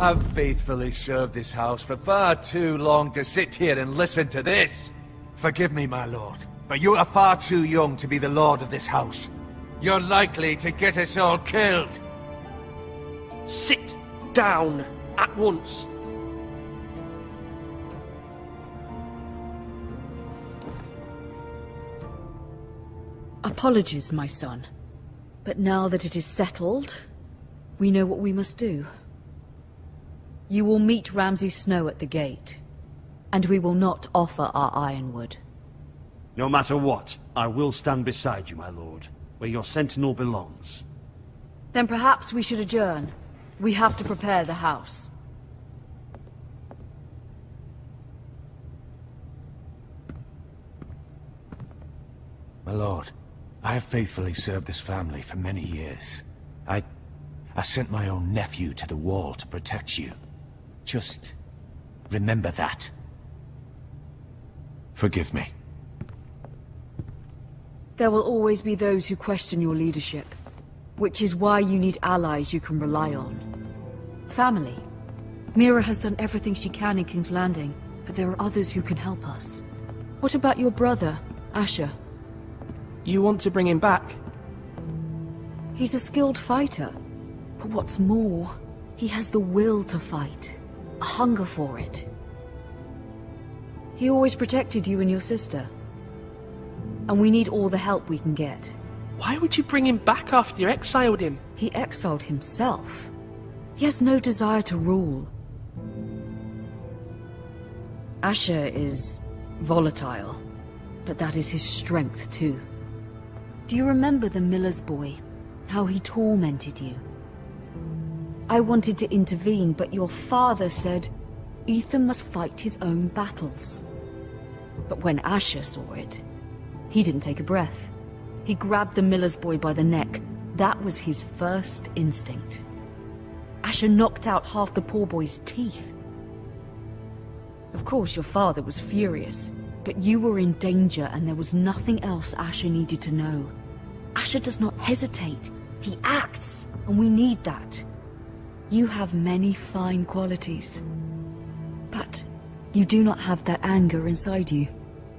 Speaker 6: I've faithfully served this house for far too long to sit here and listen to this. Forgive me, my lord, but you are far too young to be the lord of this house. You're likely to get us all killed.
Speaker 14: Sit down at once.
Speaker 10: Apologies, my son. But now that it is settled, we know what we must do. You will meet Ramsay Snow at the gate, and we will not offer our ironwood.
Speaker 12: No matter what, I will stand beside you, my lord, where your sentinel belongs.
Speaker 10: Then perhaps we should adjourn. We have to prepare the house.
Speaker 6: My lord, I have faithfully served this family for many years. I sent my own nephew to the wall to protect you. Just remember that. Forgive me.
Speaker 10: There will always be those who question your leadership, which is why you need allies you can rely on. Family. Mira has done everything she can in King's Landing, but there are others who can help us. What about your brother, Asher?
Speaker 14: You want to bring him back?
Speaker 10: He's a skilled fighter, but what's more, he has the will to fight, a hunger for it. He always protected you and your sister, and we need all the help we can get.
Speaker 14: Why would you bring him back after you exiled him?
Speaker 10: He exiled himself. He has no desire to rule. Asher is volatile, but that is his strength too. Do you remember the miller's boy? How he tormented you? I wanted to intervene, but your father said Ethan must fight his own battles. But when Asher saw it, he didn't take a breath. He grabbed the miller's boy by the neck. That was his first instinct. Asher knocked out half the poor boy's teeth. Of course, your father was furious, but you were in danger and there was nothing else Asher needed to know. Asher does not hesitate. He acts, and we need that. You have many fine qualities, but you do not have that anger inside you.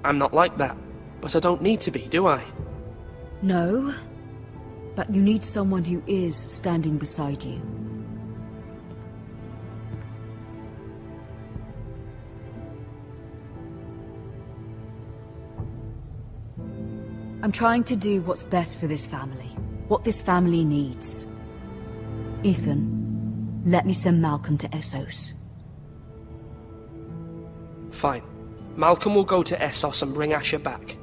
Speaker 14: I'm not like that, but I don't need to be, do I?
Speaker 10: No, but you need someone who is standing beside you. I'm trying to do what's best for this family, what this family needs. Ethan, let me send Malcolm to Essos.
Speaker 14: Fine. Malcolm will go to Essos and bring Asher back.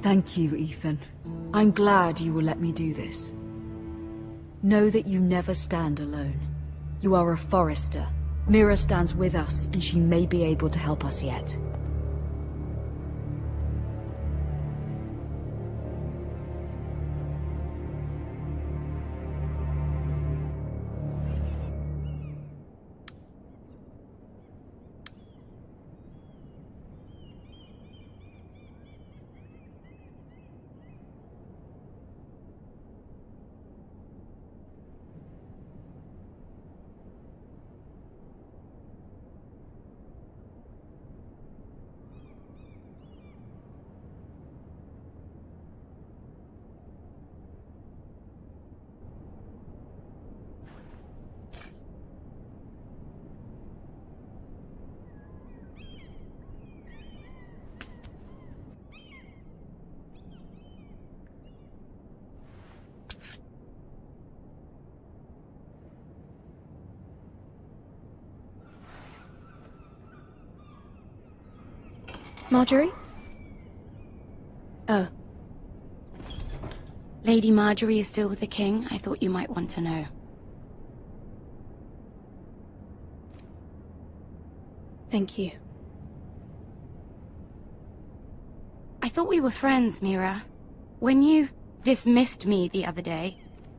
Speaker 10: Thank you, Ethan. I'm glad you will let me do this. Know that you never stand alone. You are a Forrester. Mira stands with us, and she may be able to help us yet.
Speaker 11: Marjorie? Oh.
Speaker 15: Lady Marjorie is still with the king. I thought you might want to know.
Speaker 10: Thank you.
Speaker 15: I thought we were friends, Mira. When you dismissed me the other day,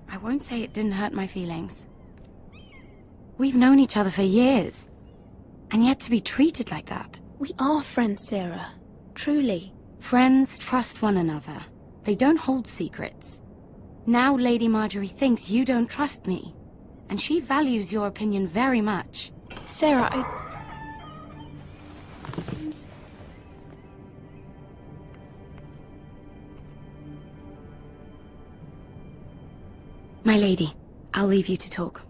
Speaker 15: I won't say it didn't hurt my feelings. We've known each other for years, and yet to be treated like that.
Speaker 10: We are friends, Sarah. Truly.
Speaker 15: Friends trust one another. They don't hold secrets. Now Lady Marjorie thinks you don't trust me, and she values your opinion very much.
Speaker 10: Sarah,
Speaker 15: My lady, I'll leave you to talk.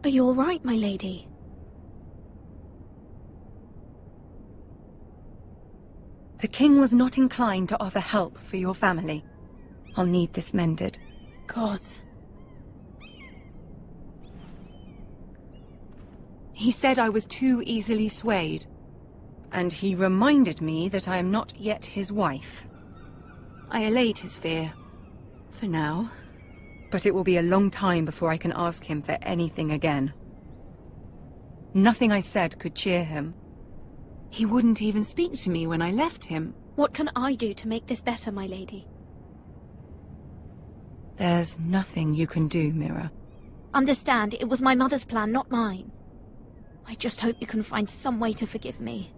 Speaker 10: Are you all right, my lady?
Speaker 15: The king was not inclined to offer help for your family. I'll need this mended.
Speaker 10: Gods.
Speaker 15: He said I was too easily swayed. And he reminded me that I am not yet his wife. I allayed his fear. For now. But it will be a long time before I can ask him for anything again. Nothing I said could cheer him. He wouldn't even speak to me when I left him.
Speaker 10: What can I do to make this better, my lady?
Speaker 15: There's nothing you can do, Mira.
Speaker 10: Understand, it was my mother's plan, not mine. I just hope you can find some way to forgive me.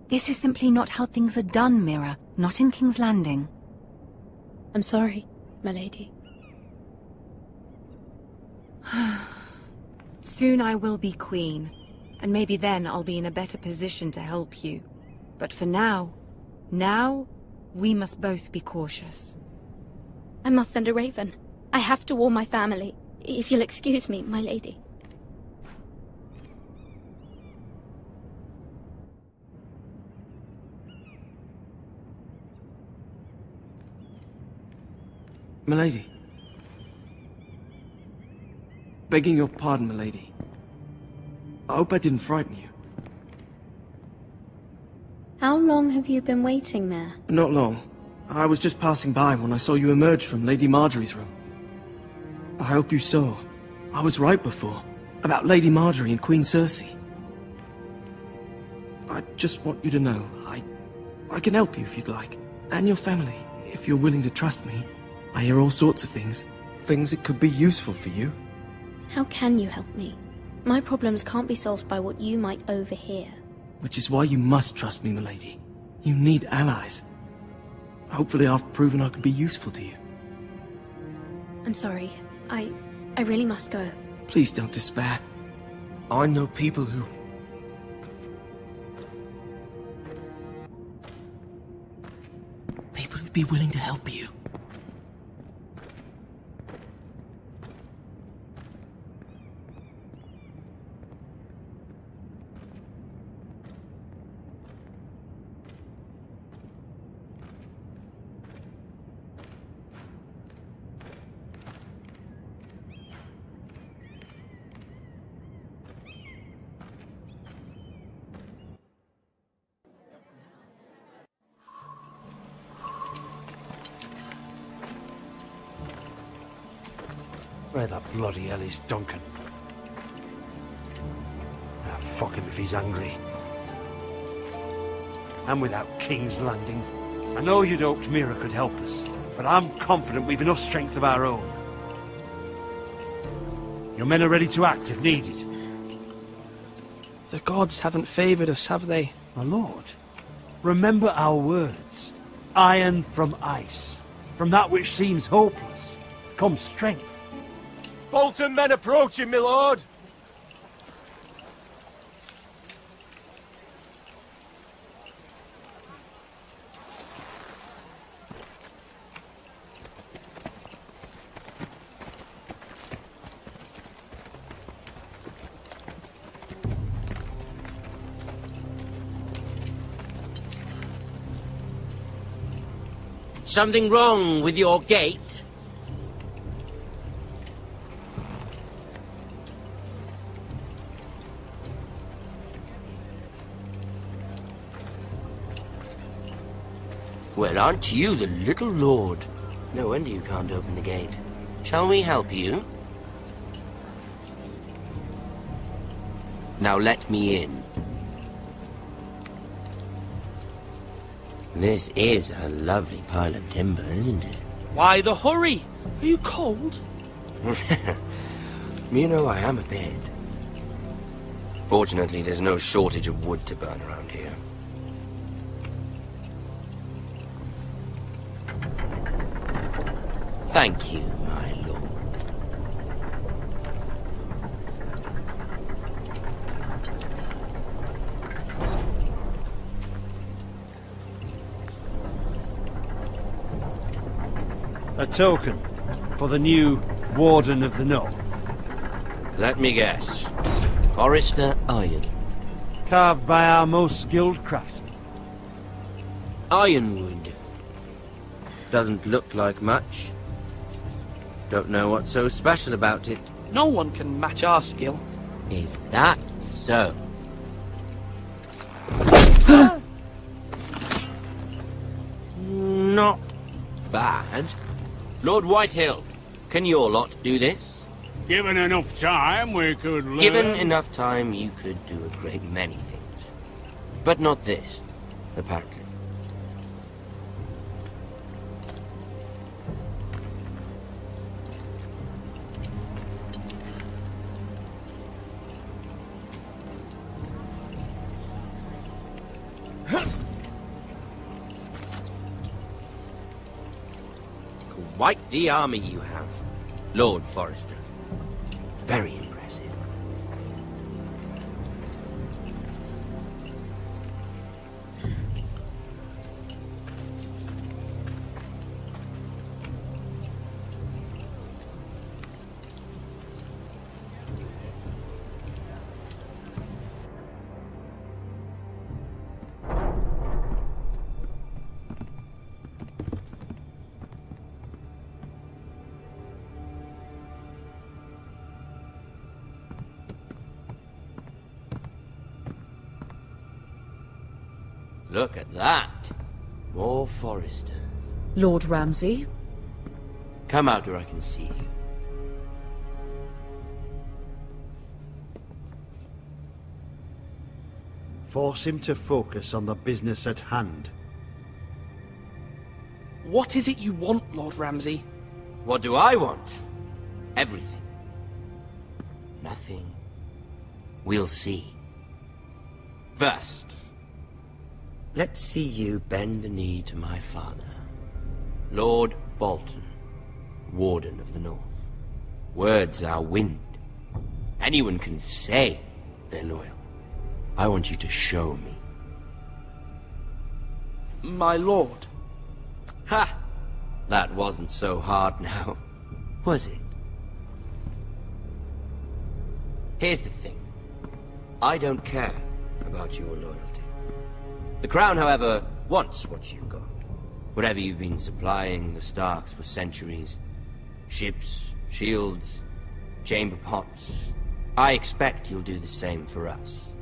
Speaker 15: This is simply not how things are done, Mira. Not in King's Landing.
Speaker 10: I'm sorry, my lady.
Speaker 15: Soon I will be queen, and maybe then I'll be in a better position to help you. But for now, we must both be cautious.
Speaker 10: I must send a raven. I have to warn my family. If you'll excuse me, my lady.
Speaker 4: Milady. Begging your pardon, milady. I hope I didn't frighten you.
Speaker 10: How long have you been waiting there?
Speaker 4: Not long. I was just passing by when I saw you emerge from Lady Marjorie's room. I hope you saw. I was right before. About Lady Marjorie and Queen Cersei. I just want you to know, I can help you if you'd like. And your family, if you're willing to trust me. I hear all sorts of things. Things that could be useful for you.
Speaker 10: How can you help me? My problems can't be solved by what you might overhear.
Speaker 4: Which is why you must trust me, milady. You need allies. Hopefully I've proven I can be useful to you.
Speaker 10: I'm sorry. I really must go.
Speaker 4: Please don't despair. I know people who... People who'd be willing to help you.
Speaker 12: Where the bloody hell is Duncan? Ah, fuck him if he's angry. And without King's Landing. I know you'd hoped Mira could help us, but I'm confident we've enough strength of our own. Your men are ready to act if needed.
Speaker 14: The gods haven't favoured us, have they?
Speaker 12: My lord, remember our words. Iron from ice. From that which seems hopeless comes strength.
Speaker 2: Bolton men approaching, my lord!
Speaker 20: Something wrong with your gate? Well, aren't you the little lord? No wonder you can't open the gate. Shall we help you? Now let me in. This is a lovely pile of timber, isn't it?
Speaker 14: Why the hurry? Are you cold?
Speaker 20: You know, I am a bit. Fortunately, there's no shortage of wood to burn around here. Thank you, my lord.
Speaker 12: A token for the new Warden of the North.
Speaker 20: Let me guess. Forrester Iron.
Speaker 12: Carved by our most skilled craftsmen.
Speaker 20: Ironwood. Doesn't look like much. Don't know what's so special about it.
Speaker 14: No one can match our skill.
Speaker 20: Is that so? Not bad. Lord Whitehill, can your lot do this?
Speaker 2: Given enough time, we could learn...
Speaker 20: Given enough time, you could do a great many things. But not this, apparently. Quite the army you have, Lord Forrester. Very impressive. Look at that. More Forresters.
Speaker 10: Lord Ramsay?
Speaker 20: Come out where I can see you.
Speaker 12: Force him to focus on the business at hand.
Speaker 14: What is it you want, Lord Ramsay?
Speaker 20: What do I want? Everything. Nothing. We'll see. First, let's see you bend the knee to my father, Lord Bolton, Warden of the North. Words are wind. Anyone can say they're loyal. I want you to show me.
Speaker 14: My lord.
Speaker 20: Ha! That wasn't so hard now, was it? Here's the thing. I don't care about your loyalty. The Crown, however, wants what you've got. Whatever you've been supplying the Starks for centuries. Ships, shields, chamber pots. I expect you'll do the same for us.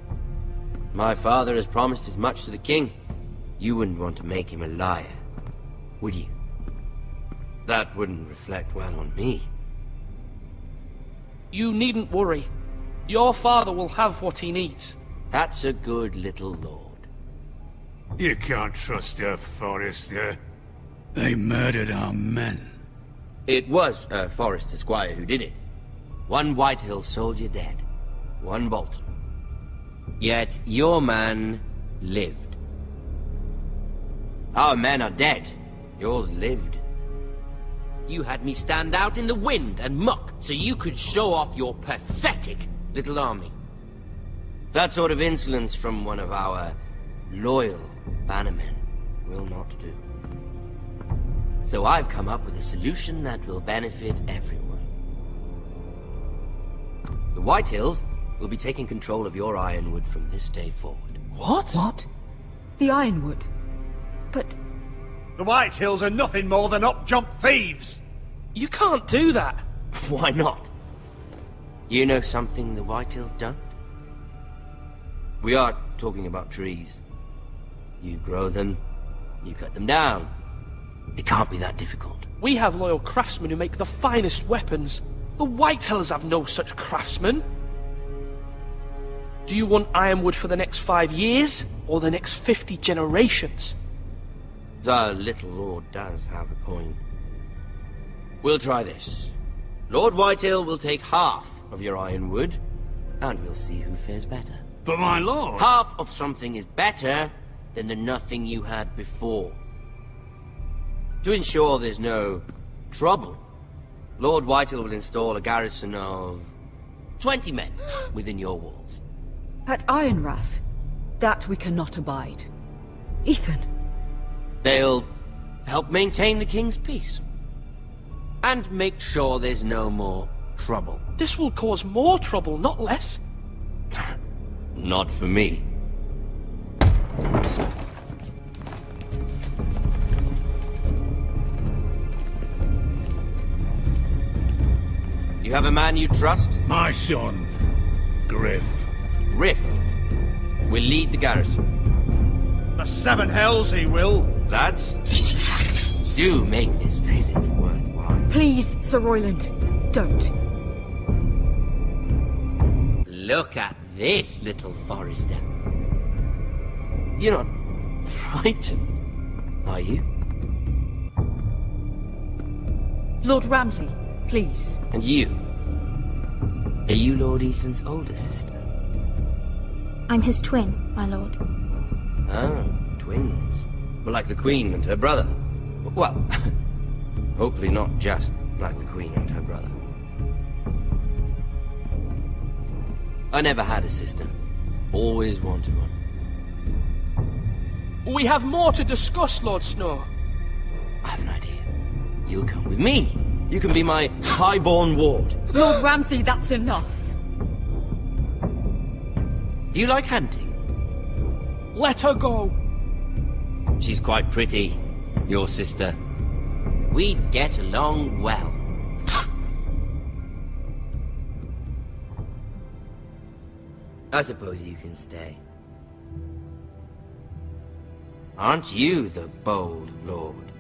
Speaker 20: My father has promised as much to the king. You wouldn't want to make him a liar, would you? That wouldn't reflect well on me.
Speaker 14: You needn't worry. Your father will have what he needs.
Speaker 20: That's a good little lord.
Speaker 2: You can't trust her, Forrester. They murdered our men.
Speaker 20: It was a Forrester squire who did it. One Whitehill soldier dead. One Bolton. Yet your man lived. Our men are dead. Yours lived. You had me stand out in the wind and muck so you could show off your pathetic little army. That sort of insolence from one of our loyal bannermen will not do. So I've come up with a solution that will benefit everyone. The Whitehills will be taking control of your Ironwood from this day forward.
Speaker 10: What? What? The Ironwood? But
Speaker 12: The White Hills are nothing more than up-jump thieves!
Speaker 14: You can't do that.
Speaker 20: Why not? You know something the White Hills don't? We are talking about trees. You grow them, you cut them down. It can't be that difficult.
Speaker 14: We have loyal craftsmen who make the finest weapons. The Whitehills have no such craftsmen. Do you want ironwood for the next 5 years, or the next 50 generations?
Speaker 20: The little lord does have a point. We'll try this. Lord Whitehill will take half of your ironwood, and we'll see who fares better.
Speaker 2: But my lord...
Speaker 20: Half of something is better than the nothing you had before. To ensure there's no trouble, Lord Whitehill will install a garrison of 20 men within your walls.
Speaker 10: At Ironrath, that we cannot abide. Ethan.
Speaker 20: They'll help maintain the king's peace. And make sure there's no more trouble.
Speaker 14: This will cause more trouble, not less.
Speaker 20: Not for me. You have a man you trust?
Speaker 2: My son, Griff.
Speaker 20: Griff will lead the garrison.
Speaker 12: The Seven Hells he will.
Speaker 20: Lads, do make this visit worthwhile.
Speaker 10: Please, Sir Royland, don't.
Speaker 20: Look at this, little Forester. You're not frightened, are you?
Speaker 10: Lord Ramsay, please.
Speaker 20: And you? Are you Lord Ethan's older sister?
Speaker 11: I'm his twin, my lord.
Speaker 20: Ah, twins. Well, like the Queen and her brother. Well, hopefully not just like the Queen and her brother. I never had a sister. Always wanted one.
Speaker 14: We have more to discuss, Lord Snow.
Speaker 20: I have an idea. You'll come with me. You can be my highborn ward.
Speaker 10: Lord Ramsay, that's enough.
Speaker 20: Do you like hunting?
Speaker 14: Let her go.
Speaker 20: She's quite pretty, your sister. We'd get along well. I suppose you can stay. Aren't you the bold lord?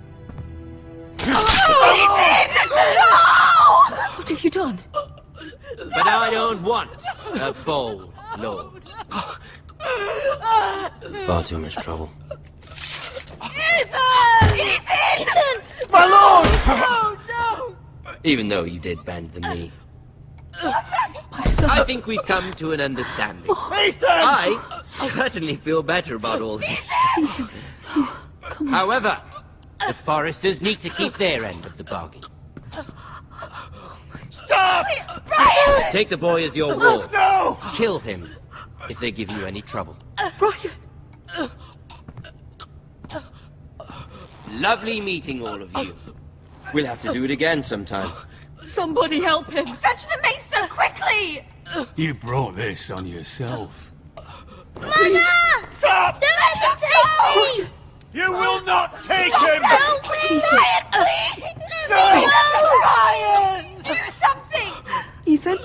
Speaker 10: What have you done?
Speaker 20: But I don't want a bold lord. Far too much trouble.
Speaker 1: Ethan! Ethan!
Speaker 12: My lord!
Speaker 1: Oh, no!
Speaker 20: Even though you did bend the knee.
Speaker 10: My son.
Speaker 20: I think we've come to an understanding.
Speaker 12: Ethan!
Speaker 20: I certainly feel better about all this.
Speaker 10: Ethan. Oh, come on.
Speaker 20: However, the Foresters need to keep their end of the bargain.
Speaker 12: Stop!
Speaker 1: Brian!
Speaker 20: Take the boy as your ward.
Speaker 12: No!
Speaker 20: Kill him if they give you any trouble.
Speaker 10: Brian!
Speaker 20: Lovely meeting all of you. We'll have to do it again sometime.
Speaker 10: Somebody help him!
Speaker 1: Fetch the maester, quickly!
Speaker 2: You brought this on yourself.
Speaker 1: Mother!
Speaker 12: Stop!
Speaker 1: Don't let him take me!
Speaker 12: You will not take
Speaker 1: Stop
Speaker 12: him!
Speaker 1: now, please! Brian, please!
Speaker 12: No!
Speaker 1: Brian! Do something!
Speaker 10: Ethan?